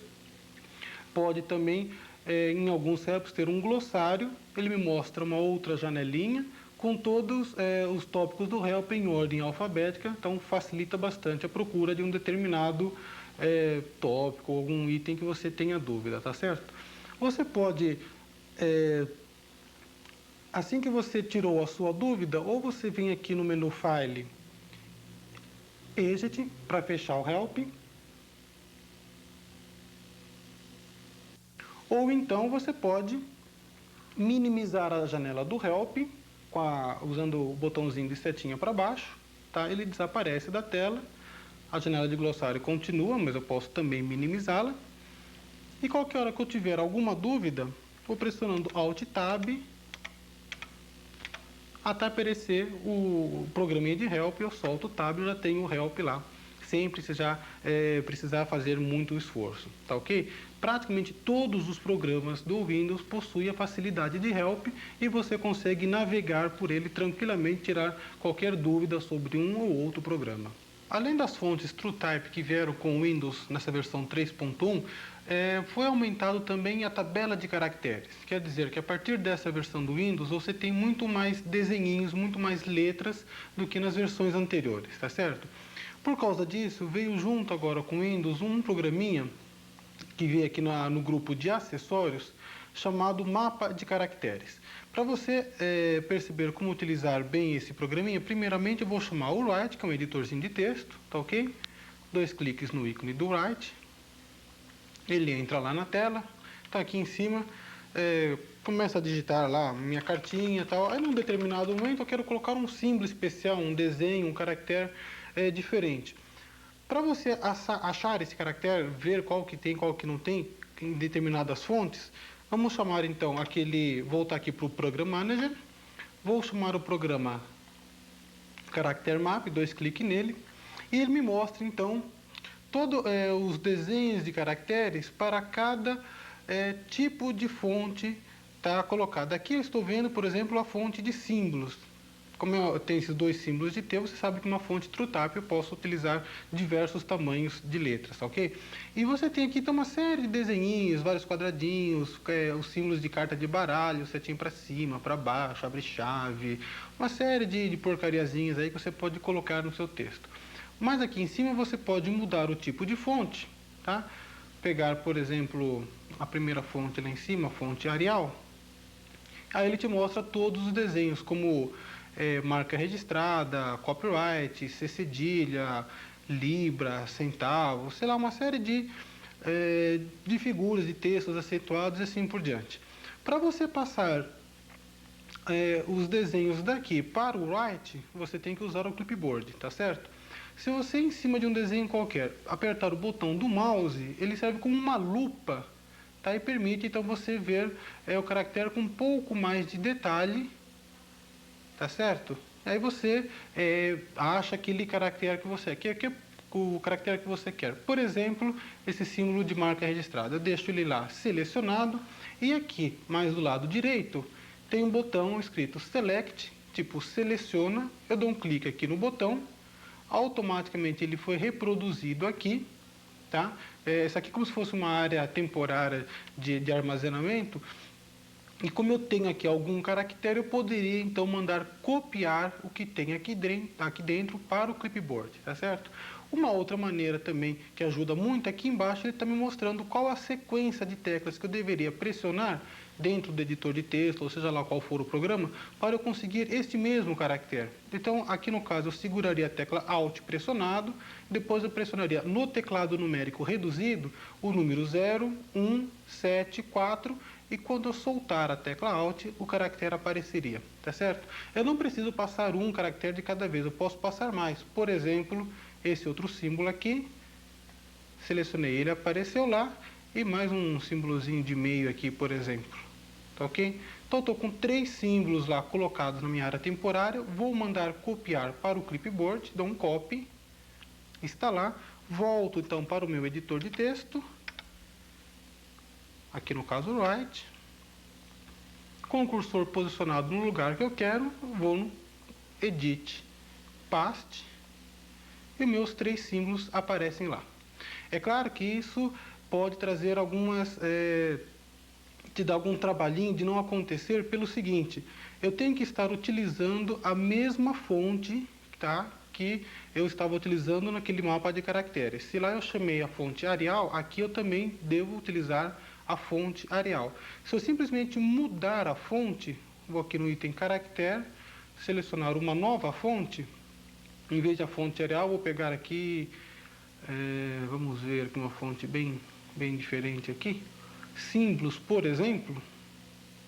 pode também, em alguns helps, ter um glossário. Ele me mostra uma outra janelinha com todos os tópicos do help em ordem alfabética, então facilita bastante a procura de um determinado tópico, algum item que você tenha dúvida, tá certo? Você pode, assim que você tirou a sua dúvida, ou você vem aqui no menu File, Exit, para fechar o help, ou então você pode minimizar a janela do help, usando o botãozinho de setinha para baixo, tá? Ele desaparece da tela, a janela de glossário continua, mas eu posso também minimizá-la. E qualquer hora que eu tiver alguma dúvida, vou pressionando Alt Tab até aparecer o programinha de help, eu solto o tab e já tenho o help lá, sem precisar fazer muito esforço, tá ok? Praticamente todos os programas do Windows possuem a facilidade de help e você consegue navegar por ele tranquilamente, tirar qualquer dúvida sobre um ou outro programa. Além das fontes TrueType que vieram com o Windows nessa versão 3.1, foi aumentado também a tabela de caracteres. Quer dizer que a partir dessa versão do Windows você tem muito mais desenhinhos, muito mais letras do que nas versões anteriores, tá certo? Por causa disso, veio junto agora com o Windows um programinha que veio aqui no grupo de acessórios, chamado Mapa de Caracteres. Para você perceber como utilizar bem esse programinha, primeiramente eu vou chamar o Write, que é um editorzinho de texto, tá ok? 2 cliques no ícone do Write, ele entra lá na tela, tá aqui em cima, começa a digitar lá minha cartinha e tal. Aí num determinado momento eu quero colocar um símbolo especial, um desenho, um caractere diferente. Para você achar esse caractere, ver qual que tem, qual que não tem, em determinadas fontes, vamos chamar então voltar aqui para o Program Manager, vou chamar o programa Character Map, 2 cliques nele, e ele me mostra então todos os desenhos de caracteres para cada tipo de fonte tá colocado. Aqui eu estou vendo, por exemplo, a fonte de símbolos. Como eu tenho esses 2 símbolos de T, você sabe que uma fonte TrueType eu posso utilizar diversos tamanhos de letras, ok? E você tem aqui então, uma série de desenhinhos, vários quadradinhos, os símbolos de carta de baralho, setinha para cima, para baixo, abre-chave, uma série de porcariazinhas aí que você pode colocar no seu texto. Mas aqui em cima você pode mudar o tipo de fonte, tá? Pegar, por exemplo, a primeira fonte lá em cima, a fonte Arial. Aí ele te mostra todos os desenhos, como marca registrada, copyright, C cedilha, libra, centavo, sei lá, uma série de figuras, de textos acentuados e assim por diante. Para você passar os desenhos daqui para o Write, você tem que usar o clipboard, tá certo? Se você, em cima de um desenho qualquer, apertar o botão do mouse, ele serve como uma lupa, tá? E permite, então, você ver o caractere com um pouco mais de detalhe, tá certo? Aí você acha aquele caractere que você quer, que é o caractere que você quer. Por exemplo, esse símbolo de marca registrada. Eu deixo ele lá selecionado e aqui, mais do lado direito, tem um botão escrito Select, tipo seleciona. Eu dou um clique aqui no botão, automaticamente ele foi reproduzido aqui, tá? Essa aqui é como se fosse uma área temporária de armazenamento. E como eu tenho aqui algum caractere, eu poderia então mandar copiar o que tem aqui dentro para o clipboard, tá certo? Uma outra maneira também que ajuda muito, aqui embaixo ele está me mostrando qual a sequência de teclas que eu deveria pressionar dentro do editor de texto, ou seja lá qual for o programa, para eu conseguir este mesmo caractere. Então, aqui no caso, eu seguraria a tecla Alt pressionado, depois eu pressionaria no teclado numérico reduzido o número 0, 1, 7, 4, e quando eu soltar a tecla Alt, o caractere apareceria, tá certo? Eu não preciso passar um caractere de cada vez, eu posso passar mais. Por exemplo, esse outro símbolo aqui, selecionei ele, apareceu lá, e mais um símbolozinho de meio aqui, por exemplo, tá ok? Então, estou com 3 símbolos lá colocados na minha área temporária, vou mandar copiar para o clipboard, dou um copy, está lá, volto então para o meu editor de texto, aqui no caso Write, com o cursor posicionado no lugar que eu quero, vou no Edit, Paste, e meus 3 símbolos aparecem lá. É claro que isso pode trazer te dar algum trabalhinho de não acontecer pelo seguinte, eu tenho que estar utilizando a mesma fonte, tá, que eu estava utilizando naquele mapa de caracteres. Se lá eu chamei a fonte Arial, aqui eu também devo utilizar a fonte Arial. Se eu simplesmente mudar a fonte, vou aqui no item caractere, selecionar uma nova fonte, em vez da fonte Arial, vou pegar aqui, vamos ver aqui uma fonte bem diferente aqui, símbolos, por exemplo,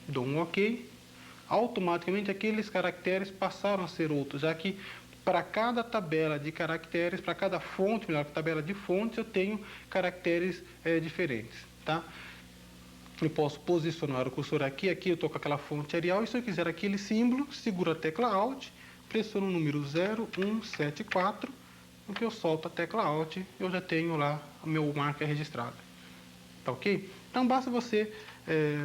dou um OK, automaticamente aqueles caracteres passaram a ser outros, já que para cada tabela de caracteres, para cada fonte, melhor, tabela de fontes, eu tenho caracteres diferentes, tá? Eu posso posicionar o cursor aqui eu estou com aquela fonte Arial, e se eu quiser aquele símbolo, seguro a tecla Alt, pressiono o número 0, 1, 7, 4, no que eu solto a tecla Alt, eu já tenho lá o meu marca registrado. Tá ok? Então basta você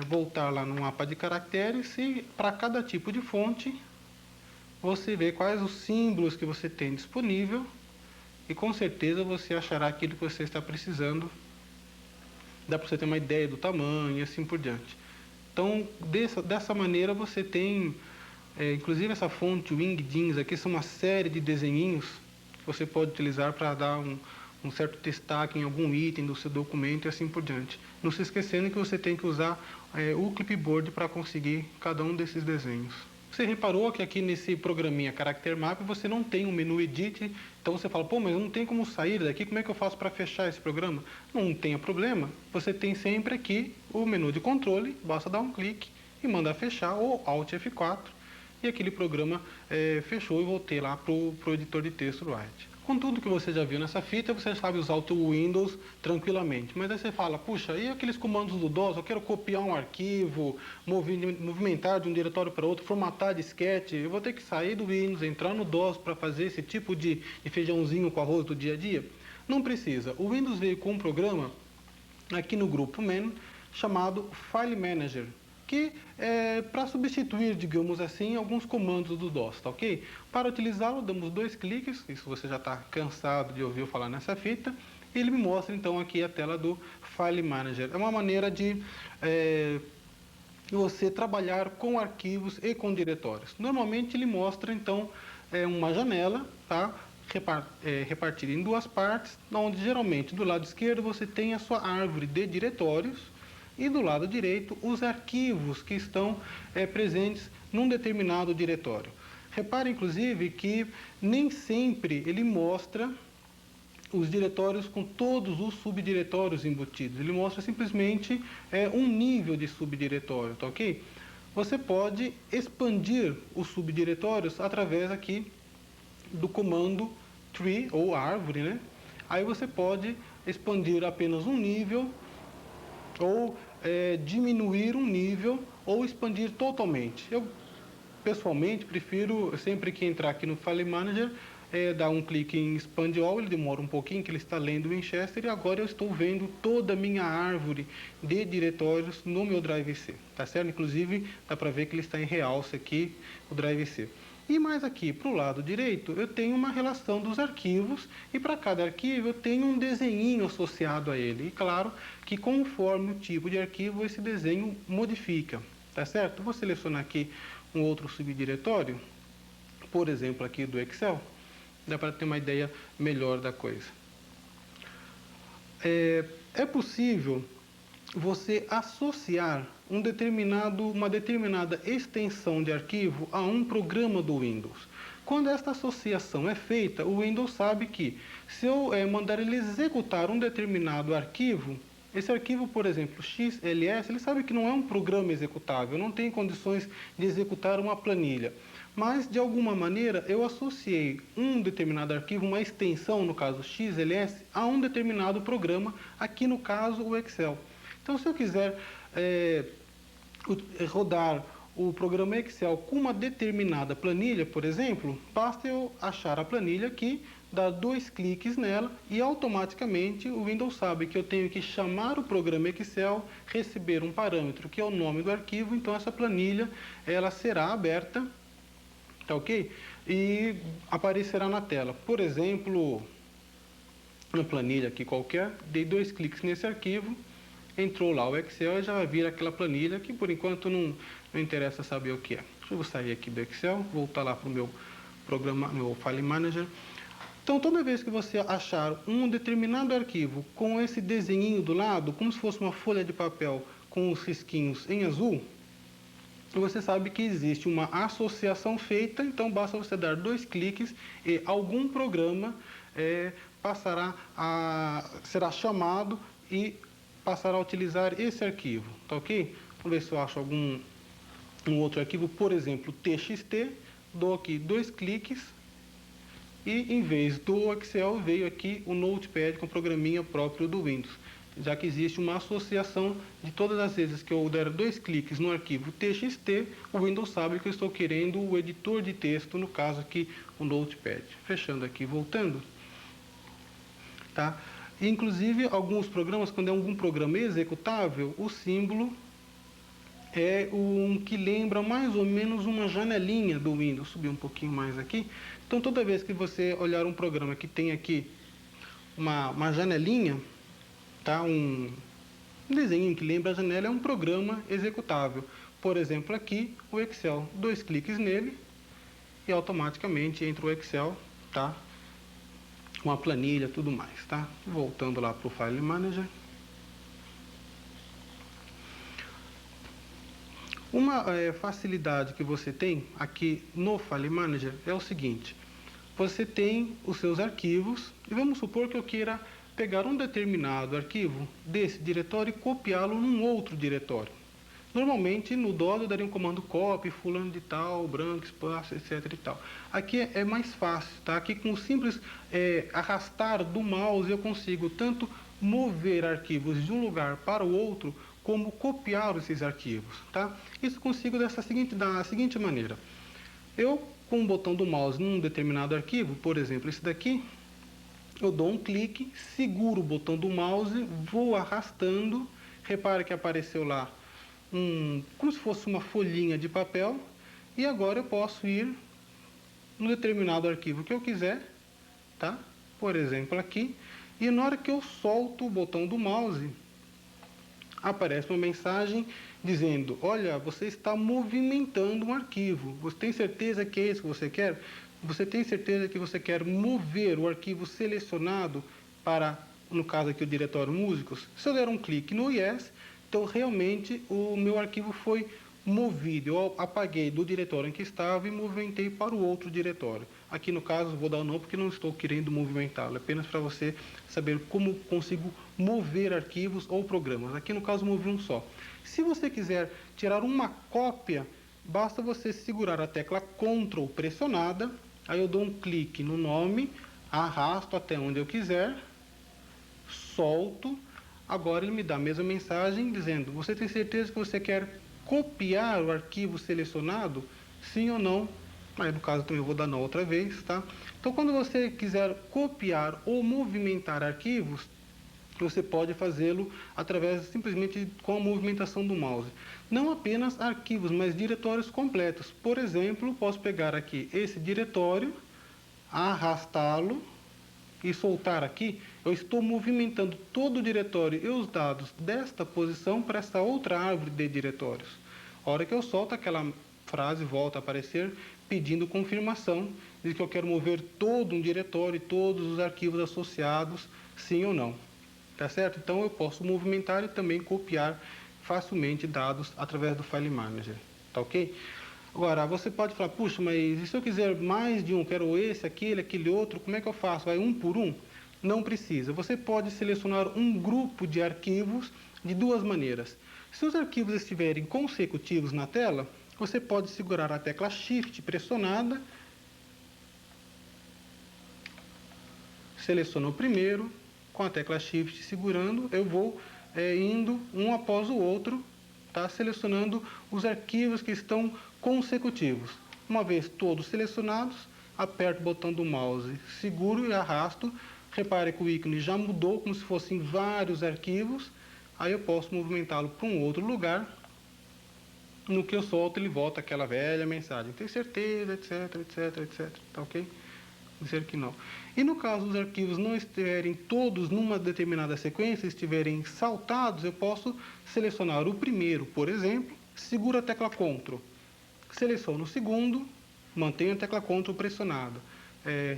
voltar lá no mapa de caracteres e para cada tipo de fonte você vê quais os símbolos que você tem disponível e com certeza você achará aquilo que você está precisando. Dá para você ter uma ideia do tamanho e assim por diante. Então, dessa maneira você tem, inclusive essa fonte Wingdings aqui, são uma série de desenhinhos que você pode utilizar para dar um certo destaque em algum item do seu documento e assim por diante. Não se esquecendo que você tem que usar o clipboard para conseguir cada um desses desenhos. Você reparou que aqui nesse programinha Character Map você não tem um menu Edit, então você fala, pô, mas eu não tenho como sair daqui, como é que eu faço para fechar esse programa? Não tenha problema, você tem sempre aqui o menu de controle, basta dar um clique e mandar fechar, ou Alt F4, e aquele programa fechou e voltei lá para o editor de texto do Write. Com tudo que você já viu nessa fita, você sabe usar o teu Windows tranquilamente. Mas aí você fala, puxa, e aqueles comandos do DOS? Eu quero copiar um arquivo, movimentar de um diretório para outro, formatar disquete. Eu vou ter que sair do Windows, entrar no DOS para fazer esse tipo de feijãozinho com arroz do dia a dia? Não precisa. O Windows veio com um programa aqui no grupo Man chamado File Manager, que é para substituir, digamos assim, alguns comandos do DOS, tá ok? Para utilizá-lo, damos 2 cliques, isso você já está cansado de ouvir eu falar nessa fita, e ele me mostra então aqui a tela do File Manager. É uma maneira de você trabalhar com arquivos e com diretórios. Normalmente ele mostra então uma janela, tá? Repartida em 2 partes, onde geralmente do lado esquerdo você tem a sua árvore de diretórios, e do lado direito os arquivos que estão presentes num determinado diretório. Repare, inclusive, que nem sempre ele mostra os diretórios com todos os subdiretórios embutidos. Ele mostra simplesmente um nível de subdiretório, tá ok? Você pode expandir os subdiretórios através aqui do comando tree, ou árvore, né? Aí você pode expandir apenas um nível, ou diminuir um nível, ou expandir totalmente. Eu pessoalmente, prefiro, sempre que entrar aqui no File Manager, dar um clique em Expand All, ele demora um pouquinho, que ele está lendo o Winchester, e agora eu estou vendo toda a minha árvore de diretórios no meu Drive C, tá certo? Inclusive, dá para ver que ele está em realce aqui, o Drive C. E mais aqui, para o lado direito, eu tenho uma relação dos arquivos, e para cada arquivo eu tenho um desenhinho associado a ele. E claro que conforme o tipo de arquivo, esse desenho modifica, tá certo? Vou selecionar aqui um outro subdiretório, por exemplo, aqui do Excel, dá para ter uma ideia melhor da coisa. É possível você associar uma determinada extensão de arquivo a um programa do Windows. Quando esta associação é feita, o Windows sabe que, se eu mandar ele executar um determinado arquivo, esse arquivo, por exemplo, XLS, ele sabe que não é um programa executável, não tem condições de executar uma planilha. Mas, de alguma maneira, eu associei um determinado arquivo, uma extensão, no caso XLS, a um determinado programa, aqui no caso o Excel. Então, se eu quiser rodar o programa Excel com uma determinada planilha, por exemplo, basta eu achar a planilha aqui, dar 2 cliques nela e automaticamente o Windows sabe que eu tenho que chamar o programa Excel, receber um parâmetro que é o nome do arquivo, então essa planilha ela será aberta, tá ok? E aparecerá na tela. Por exemplo, uma planilha aqui qualquer, dei 2 cliques nesse arquivo, entrou lá o Excel e já vai vir aquela planilha que por enquanto não interessa saber o que é. Eu vou sair aqui do Excel, voltar lá para o meu programa, meu File Manager. Então, toda vez que você achar um determinado arquivo com esse desenhinho do lado, como se fosse uma folha de papel com os risquinhos em azul, você sabe que existe uma associação feita, então basta você dar 2 cliques e algum programa será chamado e passará a utilizar esse arquivo, tá ok? Vamos ver se eu acho um outro arquivo, por exemplo, txt, dou aqui 2 cliques e em vez do Excel veio aqui o Notepad com o programinha próprio do Windows, já que existe uma associação de todas as vezes que eu der 2 cliques no arquivo txt, o Windows sabe que eu estou querendo o editor de texto, no caso aqui o Notepad. Fechando aqui, voltando, tá? Inclusive, alguns programas, quando é algum programa executável, o símbolo é um que lembra mais ou menos uma janelinha do Windows. Subir um pouquinho mais aqui. Então, toda vez que você olhar um programa que tem aqui uma janelinha, tá? Um desenho que lembra a janela, é um programa executável. Por exemplo, aqui, o Excel. 2 cliques nele e automaticamente entra o Excel, tá? Com a planilha, tudo mais, tá? Voltando lá para o File Manager. Uma facilidade que você tem aqui no File Manager é o seguinte: você tem os seus arquivos e vamos supor que eu queira pegar um determinado arquivo desse diretório e copiá-lo num outro diretório. Normalmente, no DOS eu daria um comando copy, fulano de tal, branco, espaço, etc e tal. Aqui é mais fácil, tá? Aqui com o simples arrastar do mouse eu consigo tanto mover arquivos de um lugar para o outro, como copiar esses arquivos, tá? Isso eu consigo da seguinte maneira. Eu, com o botão do mouse num determinado arquivo, por exemplo, esse daqui, eu dou um clique, seguro o botão do mouse, vou arrastando, repare que apareceu lá como se fosse uma folhinha de papel, e agora eu posso ir no determinado arquivo que eu quiser, tá? Por exemplo aqui, e na hora que eu solto o botão do mouse, aparece uma mensagem dizendo: olha, você está movimentando um arquivo, você tem certeza que é isso que você quer? Você tem certeza que você quer mover o arquivo selecionado para, no caso aqui, o diretório músicos? Se eu der um clique no Yes, então realmente o meu arquivo foi movido. Eu apaguei do diretório em que estava e movimentei para o outro diretório. Aqui no caso vou dar um não porque não estou querendo movimentá-lo, é apenas para você saber como consigo mover arquivos ou programas. Aqui no caso movi um só. Se você quiser tirar uma cópia, basta você segurar a tecla Ctrl pressionada, aí eu dou um clique no nome, arrasto até onde eu quiser, solto. Agora ele me dá a mesma mensagem dizendo: você tem certeza que você quer copiar o arquivo selecionado? sim ou não. Aí no caso também eu vou dar não outra vez, tá? Então quando você quiser copiar ou movimentar arquivos, você pode fazê-lo através simplesmente com a movimentação do mouse. Não apenas arquivos, mas diretórios completos. Por exemplo, posso pegar aqui esse diretório, arrastá-lo e soltar aqui. Eu estou movimentando todo o diretório e os dados desta posição para essa outra árvore de diretórios. A hora que eu solto, aquela frase volta a aparecer pedindo confirmação de que eu quero mover todo um diretório e todos os arquivos associados, sim ou não. Tá certo? Então eu posso movimentar e também copiar facilmente dados através do File Manager. Tá ok? Agora, você pode falar, puxa, mas e se eu quiser mais de um, quero esse, aquele outro, como é que eu faço? Vai um por um? Não precisa. Você pode selecionar um grupo de arquivos de duas maneiras. Se os arquivos estiverem consecutivos na tela, você pode segurar a tecla Shift pressionada, seleciona o primeiro, com a tecla Shift segurando, eu vou indo um após o outro, tá? Selecionando os arquivos que estão consecutivos. Uma vez todos selecionados, aperto o botão do mouse, seguro e arrasto. Repare que o ícone já mudou, como se fossem vários arquivos. Aí eu posso movimentá-lo para um outro lugar. No que eu solto, ele volta aquela velha mensagem. Tem certeza, etc, etc, etc. Tá ok? Dizer que não. E no caso dos arquivos não estiverem todos numa determinada sequência, estiverem saltados, eu posso selecionar o primeiro, por exemplo, seguro a tecla Ctrl. Seleciono o segundo, mantenho a tecla Ctrl pressionada.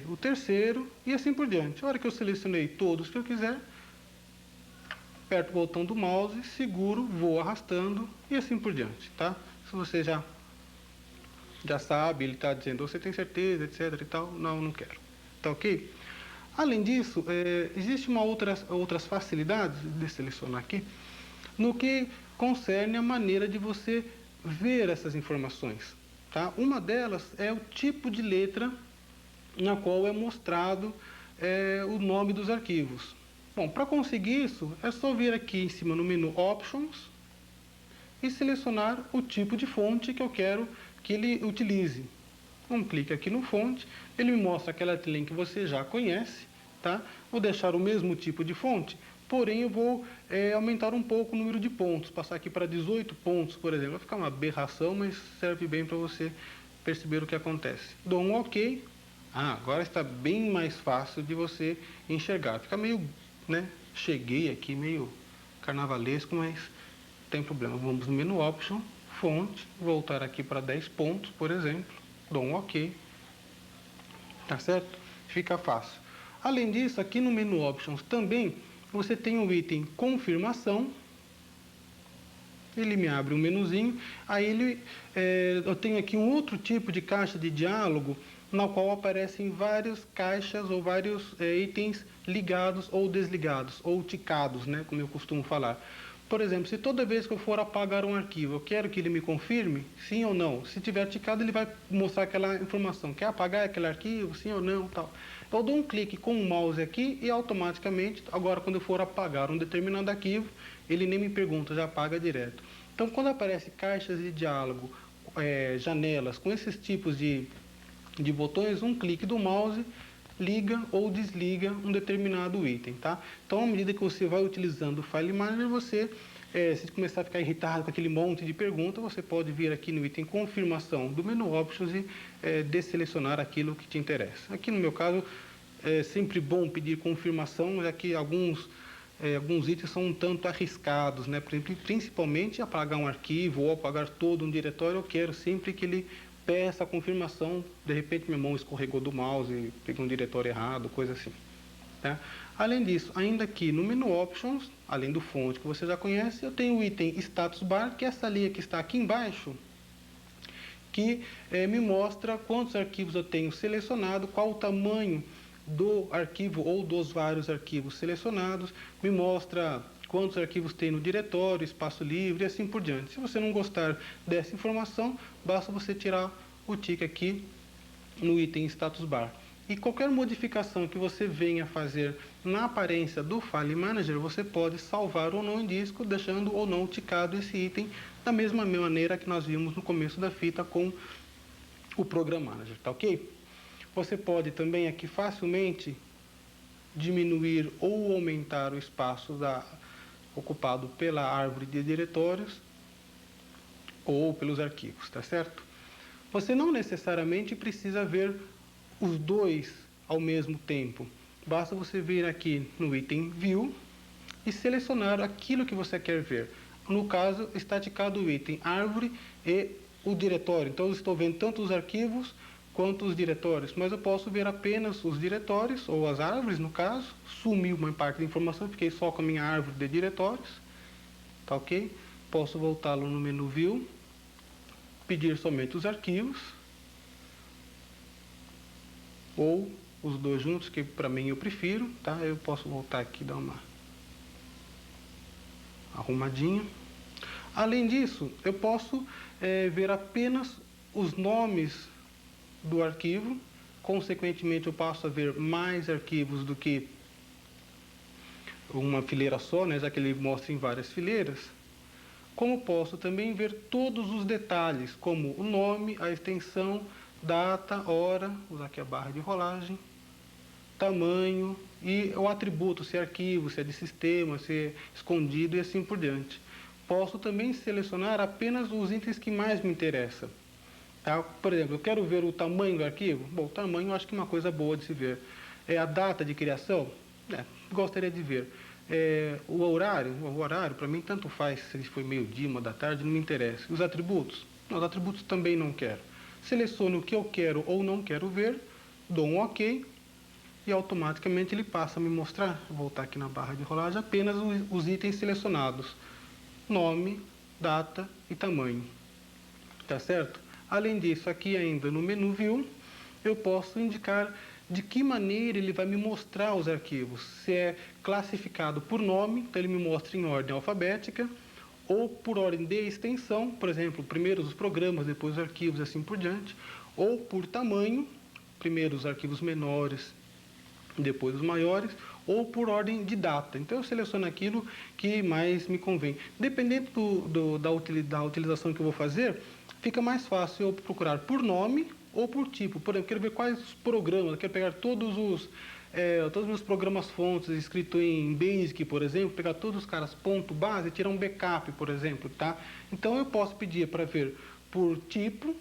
O terceiro e assim por diante. A hora que eu selecionei todos que eu quiser, aperto o botão do mouse, seguro, vou arrastando e assim por diante, tá? Se você já sabe, ele está dizendo, você tem certeza, etc e tal, não quero, tá ok? Além disso, existe outras facilidades de selecionar aqui, no que concerne a maneira de você ver essas informações, tá? Uma delas é o tipo de letra na qual é mostrado o nome dos arquivos. Bom, para conseguir isso, é só vir aqui em cima no menu Options e selecionar o tipo de fonte que eu quero que ele utilize. Um clique aqui no fonte, ele me mostra aquela tela que você já conhece, tá? Vou deixar o mesmo tipo de fonte, porém eu vou aumentar um pouco o número de pontos, passar aqui para 18 pontos, por exemplo. Vai ficar uma aberração, mas serve bem para você perceber o que acontece. Dou um OK. Agora está bem mais fácil de você enxergar. Fica meio, né? Cheguei aqui meio carnavalesco, mas não tem problema. Vamos no menu Option, fonte, voltar aqui para 10 pontos, por exemplo. Dou um OK. Tá certo? Fica fácil. Além disso, aqui no menu Options também, você tem o item confirmação. Ele me abre um menuzinho. Aí eu tenho aqui um outro tipo de caixa de diálogo, na qual aparecem várias caixas ou vários itens ligados ou desligados, ou ticados, né, como eu costumo falar. Por exemplo, se toda vez que eu for apagar um arquivo, eu quero que ele me confirme, sim ou não. Se tiver ticado, ele vai mostrar aquela informação. Quer apagar aquele arquivo, sim ou não, tal. Eu dou um clique com o mouse aqui e automaticamente, agora quando eu for apagar um determinado arquivo, ele nem me pergunta, já apaga direto. Então, quando aparece caixas de diálogo, janelas com esses tipos de botões, um clique do mouse liga ou desliga um determinado item, tá? Então, à medida que você vai utilizando o File Manager, você, se começar a ficar irritado com aquele monte de perguntas, você pode vir aqui no item confirmação do menu Options e desselecionar aquilo que te interessa. Aqui no meu caso, é sempre bom pedir confirmação, já que alguns itens são um tanto arriscados, né? Por exemplo, principalmente apagar um arquivo ou apagar todo um diretório, eu quero sempre que ele peça a confirmação. De repente minha mão escorregou do mouse, peguei um diretório errado, coisa assim, tá? Além disso, ainda aqui no menu Options, além do fonte que você já conhece, eu tenho o item Status Bar, que é essa linha que está aqui embaixo, que me mostra quantos arquivos eu tenho selecionado, qual o tamanho do arquivo ou dos vários arquivos selecionados, me mostra quantos arquivos tem no diretório, espaço livre e assim por diante. Se você não gostar dessa informação, basta você tirar o tique aqui no item Status Bar. E qualquer modificação que você venha fazer na aparência do File Manager, você pode salvar ou não em disco, deixando ou não ticado esse item, da mesma maneira que nós vimos no começo da fita com o Program Manager, tá ok? Você pode também aqui facilmente diminuir ou aumentar o espaço ocupado pela árvore de diretórios ou pelos arquivos, tá certo? Você não necessariamente precisa ver os dois ao mesmo tempo. Basta você vir aqui no item View e selecionar aquilo que você quer ver. No caso, está ticado o item árvore e o diretório. Então, eu estou vendo tanto os arquivos quanto os diretórios, mas eu posso ver apenas os diretórios, ou as árvores, no caso. Sumiu uma parte da informação, fiquei só com a minha árvore de diretórios. Tá ok? Posso voltá-lo no menu View, pedir somente os arquivos, ou os dois juntos, que para mim eu prefiro, tá? Eu posso voltar aqui e dar uma arrumadinha. Além disso, eu posso ver apenas os nomes do arquivo. Consequentemente, eu passo a ver mais arquivos do que uma fileira só, né, já que ele mostra em várias fileiras. Como posso também ver todos os detalhes, como o nome, a extensão, data, hora, vou usar aqui a barra de rolagem, tamanho e o atributo, se é arquivo, se é de sistema, se é escondido e assim por diante. Posso também selecionar apenas os itens que mais me interessam. Tá? Por exemplo, eu quero ver o tamanho do arquivo. Bom, o tamanho eu acho que é uma coisa boa de se ver. É a data de criação? Gostaria de ver. O horário para mim tanto faz, se foi meio-dia, 1 da tarde, não me interessa. Os atributos? Não, os atributos também não quero. Seleciono o que eu quero ou não quero ver, dou um OK e automaticamente ele passa a me mostrar, vou voltar aqui na barra de rolagem, apenas os itens selecionados. Nome, data e tamanho. Tá certo? Além disso, aqui ainda no menu View, eu posso indicar de que maneira ele vai me mostrar os arquivos. Se é classificado por nome, então ele me mostra em ordem alfabética, ou por ordem de extensão, por exemplo, primeiro os programas, depois os arquivos, assim por diante, ou por tamanho, primeiro os arquivos menores, depois os maiores, ou por ordem de data. Então eu seleciono aquilo que mais me convém. Dependendo da utilização que eu vou fazer, fica mais fácil eu procurar por nome ou por tipo. Por exemplo, quero ver quais os programas, eu quero pegar todos os meus programas fontes escritos em Basic, por exemplo, pegar todos os caras ponto base e tirar um backup, por exemplo, tá? Então eu posso pedir para ver por tipo.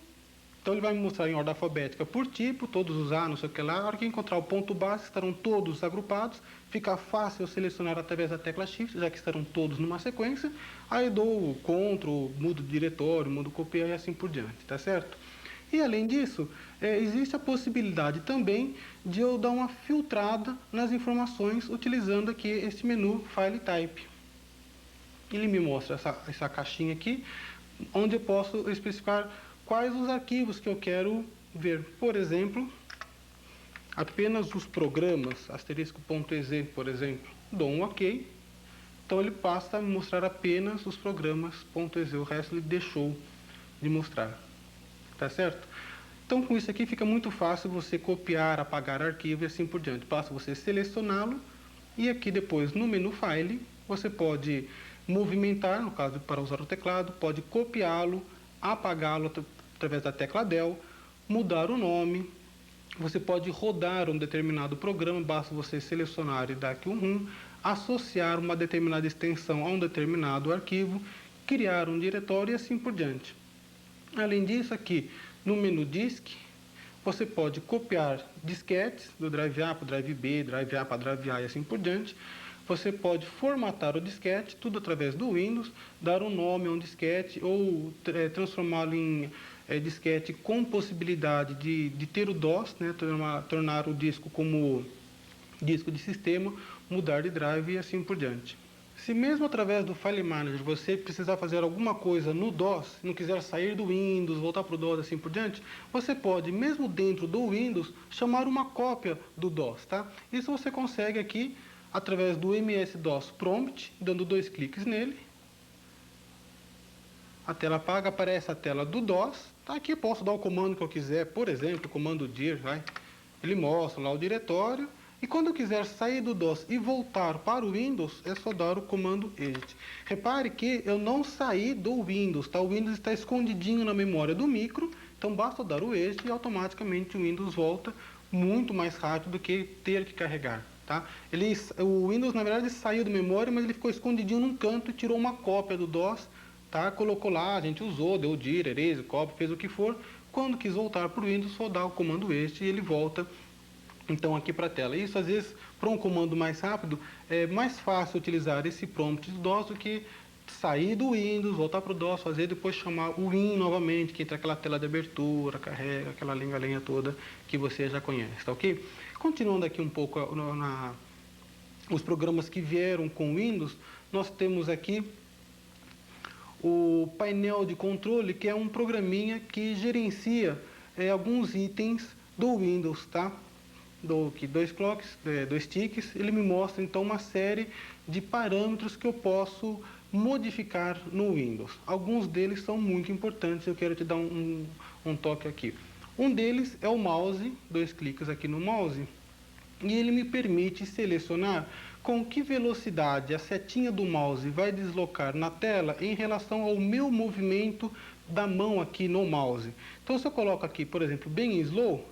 Então ele vai me mostrar em ordem alfabética por tipo, todos os A, não sei o que lá. Na hora que encontrar o ponto base, estarão todos agrupados. Fica fácil eu selecionar através da tecla Shift, já que estarão todos numa sequência. Aí dou o CTRL, mudo o diretório, mudo copiar e assim por diante, tá certo? E além disso, existe a possibilidade também de eu dar uma filtrada nas informações utilizando aqui este menu File Type. Ele me mostra essa caixinha aqui, onde eu posso especificar quais os arquivos que eu quero ver. Por exemplo, apenas os programas, *.exe, por exemplo, dou um OK. Então ele passa a me mostrar apenas os programas .exe, o resto ele deixou de mostrar. Tá certo? Então com isso aqui fica muito fácil você copiar, apagar arquivo e assim por diante. Basta você selecioná-lo e aqui depois no menu File você pode movimentar, no caso para usar o teclado, pode copiá-lo, apagá-lo através da tecla Del, mudar o nome. Você pode rodar um determinado programa, basta você selecionar e dar aqui um RUM, associar uma determinada extensão a um determinado arquivo, criar um diretório e assim por diante. Além disso, aqui no menu Disk, você pode copiar disquetes do Drive A para o Drive B, Drive A para Drive A e assim por diante. Você pode formatar o disquete, tudo através do Windows, dar um nome a um disquete ou transformá-lo em disquete com possibilidade de ter o DOS, né, tornar o disco como disco de sistema, mudar de drive e assim por diante. Se mesmo através do File Manager você precisar fazer alguma coisa no DOS, não quiser sair do Windows, voltar para o DOS e assim por diante, você pode, mesmo dentro do Windows, chamar uma cópia do DOS. Tá? Isso você consegue aqui através do MS-DOS Prompt, dando 2 cliques nele. A tela apaga, aparece a tela do DOS. Tá? Aqui eu posso dar o comando que eu quiser, por exemplo, o comando dir, vai. Ele mostra lá o diretório E quando eu quiser sair do DOS e voltar para o Windows, é só dar o comando EXIT. Repare que eu não saí do Windows, tá? O Windows está escondidinho na memória do micro, então basta dar o EXIT e automaticamente o Windows volta muito mais rápido do que ter que carregar, tá? O Windows, na verdade, saiu da memória, mas ele ficou escondidinho num canto e tirou uma cópia do DOS, tá? Colocou lá, a gente usou, deu dir, erase, copy, fez o que for. Quando quis voltar para o Windows, só dá o comando EXIT e ele volta então aqui para a tela. Isso às vezes para um comando mais rápido é mais fácil utilizar esse prompt do DOS do que sair do Windows, voltar para o DOS, fazer depois chamar o Win novamente, que entra aquela tela de abertura, carrega aquela lenga-lenha toda que você já conhece, tá ok? Continuando aqui um pouco os programas que vieram com Windows, nós temos aqui o painel de controle, que é um programinha que gerencia alguns itens do Windows, tá? Dou aqui dois ticks, ele me mostra então uma série de parâmetros que eu posso modificar no Windows. Alguns deles são muito importantes, eu quero te dar um toque aqui. Um deles é o mouse, 2 cliques aqui no mouse, e ele me permite selecionar com que velocidade a setinha do mouse vai deslocar na tela em relação ao meu movimento da mão aqui no mouse. Então se eu coloco aqui, por exemplo, bem slow,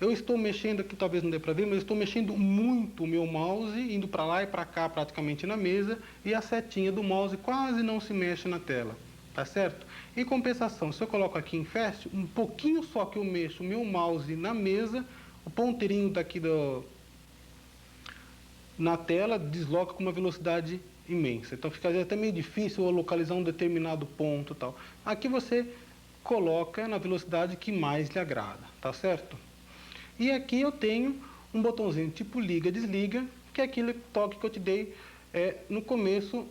eu estou mexendo aqui, talvez não dê para ver, mas eu estou mexendo muito o meu mouse, indo para lá e para cá praticamente na mesa, e a setinha do mouse quase não se mexe na tela, tá certo? Em compensação, se eu coloco aqui em Fast, um pouquinho só que eu mexo o meu mouse na mesa, o ponteirinho daqui na tela desloca com uma velocidade imensa. Então fica até meio difícil eu localizar um determinado ponto e tal. Aqui você coloca na velocidade que mais lhe agrada, tá certo? E aqui eu tenho um botãozinho tipo liga, desliga, que é aquele toque que eu te dei no começo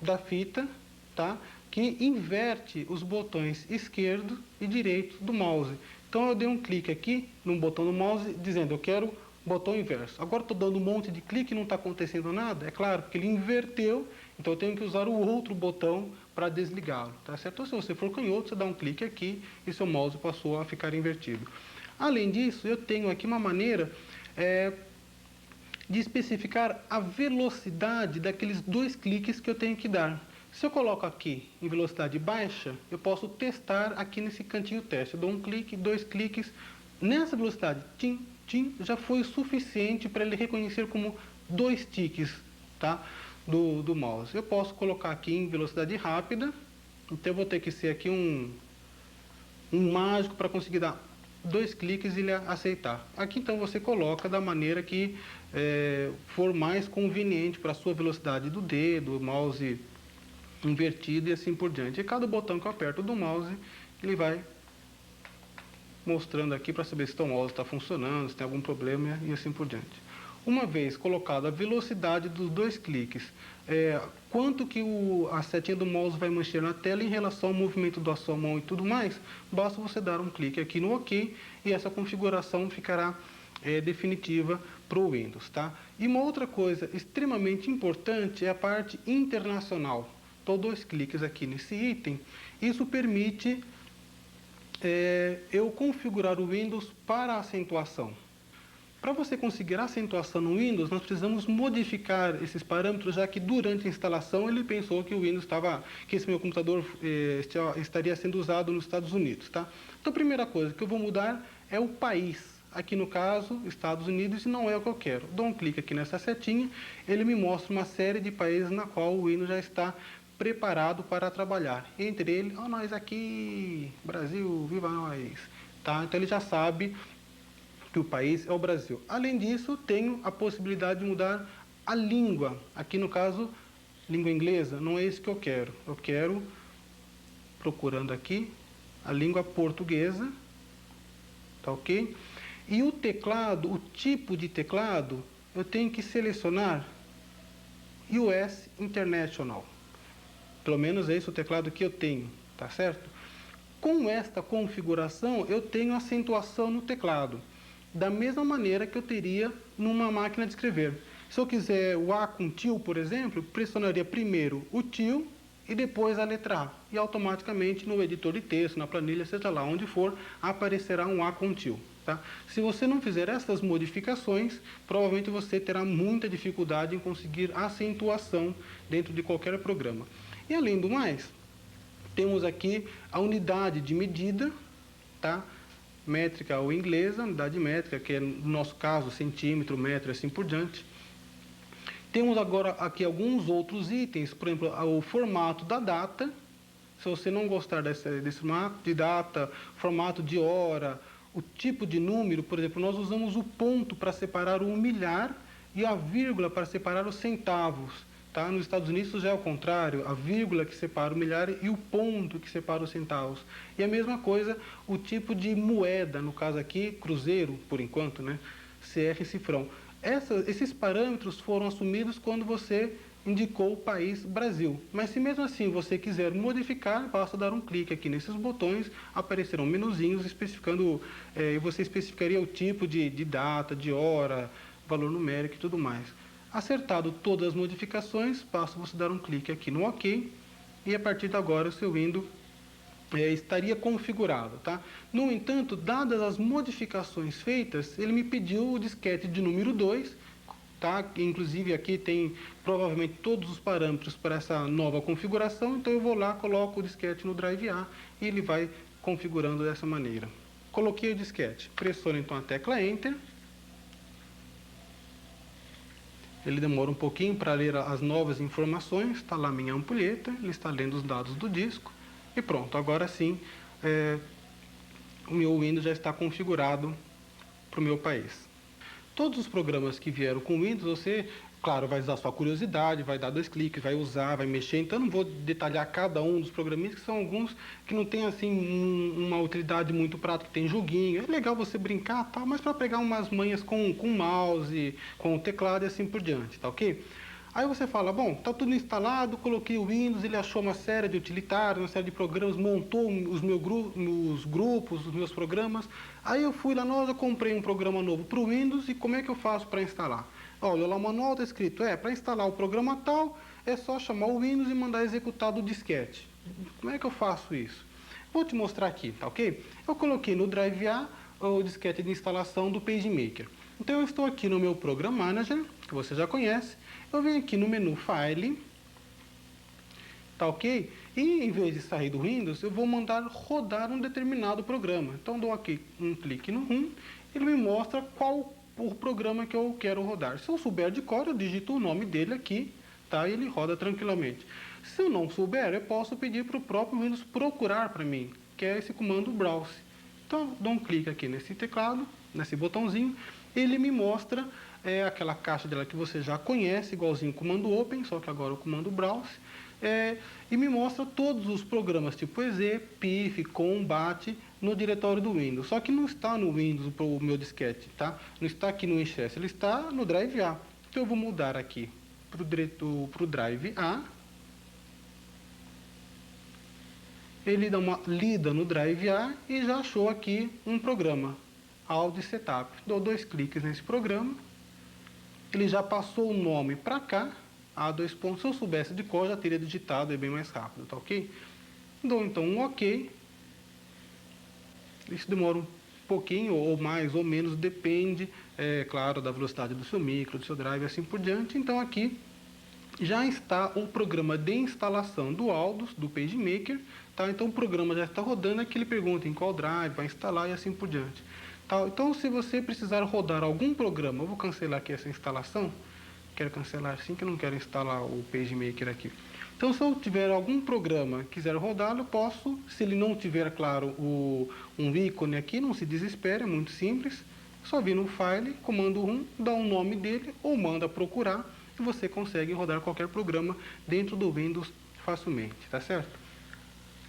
da fita, tá? Que inverte os botões esquerdo e direito do mouse. Então eu dei um clique aqui no botão do mouse dizendo eu quero botão inverso. Agora estou dando um monte de clique e não está acontecendo nada, é claro, porque ele inverteu, então eu tenho que usar o outro botão para desligá-lo, tá certo? Ou se você for canhoto, você dá um clique aqui e seu mouse passou a ficar invertido. Além disso, eu tenho aqui uma maneira de especificar a velocidade daqueles 2 cliques que eu tenho que dar. Se eu coloco aqui em velocidade baixa, eu posso testar aqui nesse cantinho teste. Eu dou um clique, 2 cliques. Nessa velocidade, tim, tim, já foi o suficiente para ele reconhecer como 2 tiques, tá? do mouse. Eu posso colocar aqui em velocidade rápida, então eu vou ter que ser aqui um mágico para conseguir dar 2 cliques e ele aceitar. Aqui então você coloca da maneira que for mais conveniente para a sua velocidade do dedo, mouse invertido e assim por diante. E cada botão que eu aperto do mouse, ele vai mostrando aqui para saber se o mouse está funcionando, se tem algum problema e assim por diante. Uma vez colocada a velocidade dos 2 cliques, quanto que a setinha do mouse vai mexer na tela em relação ao movimento da sua mão e tudo mais, basta você dar um clique aqui no OK e essa configuração ficará definitiva para o Windows, tá? E uma outra coisa extremamente importante é a parte internacional. Então, 2 cliques aqui nesse item, isso permite eu configurar o Windows para acentuação. Para você conseguir acentuação no Windows, nós precisamos modificar esses parâmetros, já que durante a instalação ele pensou que o Windows que esse meu computador estaria sendo usado nos Estados Unidos, tá? Então a primeira coisa que eu vou mudar é o país. Aqui no caso, Estados Unidos, e não é o que eu quero. Dou um clique aqui nessa setinha, ele me mostra uma série de países na qual o Windows já está preparado para trabalhar. Entre eles, nós aqui, Brasil, viva nós! Tá? Então ele já sabe que o país é o Brasil. Além disso, tenho a possibilidade de mudar a língua. Aqui no caso, língua inglesa, não é isso que eu quero. Eu quero, procurando aqui, a língua portuguesa, tá ok? E o teclado, o tipo de teclado, eu tenho que selecionar US International. Pelo menos é esse o teclado que eu tenho, tá certo? Com esta configuração, eu tenho acentuação no teclado, da mesma maneira que eu teria numa máquina de escrever. Se eu quiser o A com til, por exemplo, pressionaria primeiro o til e depois a letra A. E automaticamente no editor de texto, na planilha, seja lá onde for, aparecerá um A com til. Tá? Se você não fizer essas modificações, provavelmente você terá muita dificuldade em conseguir acentuação dentro de qualquer programa. E além do mais, temos aqui a unidade de medida, tá? Métrica ou inglesa, unidade métrica, que é no nosso caso centímetro, metro e assim por diante. Temos agora aqui alguns outros itens, por exemplo, o formato da data. Se você não gostar desse formato de data, formato de hora, o tipo de número, por exemplo, nós usamos o ponto para separar o milhar e a vírgula para separar os centavos. Tá? Nos Estados Unidos já é o contrário, a vírgula que separa o milhar e o ponto que separa os centavos. E a mesma coisa, o tipo de moeda, no caso aqui, cruzeiro, por enquanto, né? CF cifrão. Esses parâmetros foram assumidos quando você indicou o país Brasil. Mas se mesmo assim você quiser modificar, basta dar um clique aqui nesses botões, aparecerão menuzinhos especificando, você especificaria o tipo de data, de hora, valor numérico e tudo mais. Acertado todas as modificações, basta você dar um clique aqui no OK e a partir de agora o seu Windows estaria configurado. Tá? No entanto, dadas as modificações feitas, ele me pediu o disquete de número 2, tá? Inclusive aqui tem provavelmente todos os parâmetros para essa nova configuração, então eu vou lá, coloco o disquete no Drive A e ele vai configurando dessa maneira. Coloquei o disquete, pressiono então a tecla Enter. Ele demora um pouquinho para ler as novas informações, está lá minha ampulheta, ele está lendo os dados do disco. E pronto, agora sim, o meu Windows já está configurado para o meu país. Todos os programas que vieram com Windows, você, claro, vai usar sua curiosidade, vai dar 2 cliques, vai usar, vai mexer. Então, não vou detalhar cada um dos programinhas, que são alguns que não tem assim uma utilidade muito prática, tem joguinho. É legal você brincar, tá? Mas para pegar umas manhas com o mouse, com o teclado e assim por diante, tá ok? Aí você fala, bom, está tudo instalado, coloquei o Windows, ele achou uma série de utilitários, uma série de programas, montou os meus grupos, os meus programas. Aí eu fui lá, eu comprei um programa novo para o Windows e como é que eu faço para instalar? Olha, lá o manual está escrito, para instalar o programa tal, é só chamar o Windows e mandar executar do disquete. Como é que eu faço isso? Vou te mostrar aqui, tá ok? Eu coloquei no Drive A o disquete de instalação do PageMaker. Então eu estou aqui no meu Program Manager, que você já conhece. Eu venho aqui no menu File, tá ok? E em vez de sair do Windows, eu vou mandar rodar um determinado programa. Então dou aqui um clique no Run, ele me mostra qual o programa que eu quero rodar. Se eu souber de cor, eu digito o nome dele aqui, tá? E ele roda tranquilamente. Se eu não souber, eu posso pedir para o próprio Windows procurar para mim, que é esse comando Browse. Então dou um clique aqui nesse teclado, nesse botãozinho, ele me mostra aquela caixa dela que você já conhece, igualzinho o comando Open, só que agora o comando Browse, e me mostra todos os programas tipo EZ, PIF, Combat, no diretório do Windows. Só que não está no Windows o meu disquete, tá? Não está aqui no Winchester, ele está no Drive A. Então eu vou mudar aqui para o Drive A. Ele dá uma lida no Drive A e já achou aqui um programa, Audi Setup. Dou 2 cliques nesse programa. Ele já passou o nome para cá, A2 pontos. Se eu soubesse de cor, já teria digitado, é bem mais rápido, tá ok? Dou então um OK. Isso demora um pouquinho, ou mais ou menos, depende, claro, da velocidade do seu micro, do seu drive e assim por diante. Então aqui já está o programa de instalação do Aldus, do PageMaker, tá? Então o programa já está rodando, aqui ele pergunta em qual drive vai instalar e assim por diante. Então, se você precisar rodar algum programa, eu vou cancelar aqui essa instalação. Quero cancelar sim, que eu não quero instalar o PageMaker aqui. Então, se eu tiver algum programa quiser rodá-lo, eu posso. Se ele não tiver, claro, um ícone aqui, não se desespere, é muito simples. Só vir no File, comando 1, dá o nome dele ou manda procurar e você consegue rodar qualquer programa dentro do Windows facilmente, tá certo?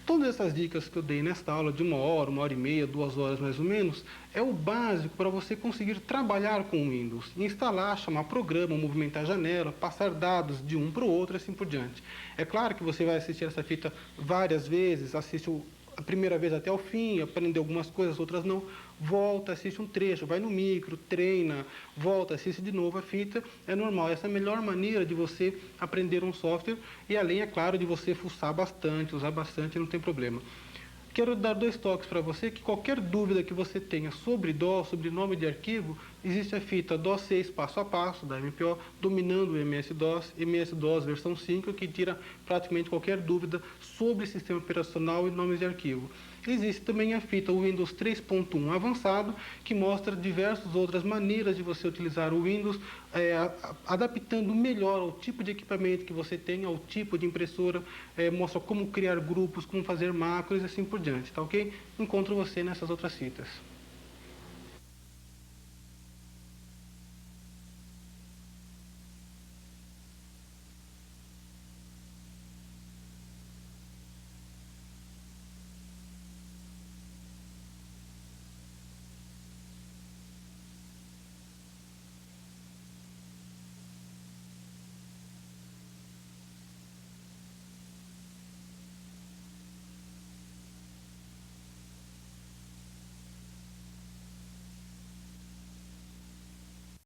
Todas essas dicas que eu dei nesta aula de 1 hora e meia, 2 horas mais ou menos, é o básico para você conseguir trabalhar com o Windows. Instalar, chamar programa, movimentar a janela, passar dados de um para o outro e assim por diante. É claro que você vai assistir essa fita várias vezes, assiste a primeira vez até o fim, aprende algumas coisas, outras não. Volta, assiste um trecho, vai no micro, treina, volta, assiste de novo a fita. É normal, essa é a melhor maneira de você aprender um software e além, é claro, de você fuçar bastante, usar bastante, não tem problema. Quero dar 2 toques para você, que qualquer dúvida que você tenha sobre DOS, sobre nome de arquivo, existe a fita DOS 6 passo a passo da MPO, dominando o MS-DOS versão 5, que tira praticamente qualquer dúvida sobre sistema operacional e nomes de arquivo. Existe também a fita Windows 3.1 avançado, que mostra diversas outras maneiras de você utilizar o Windows, adaptando melhor ao tipo de equipamento que você tem, ao tipo de impressora, mostra como criar grupos, como fazer macros e assim por diante, tá ok? Encontro você nessas outras fitas.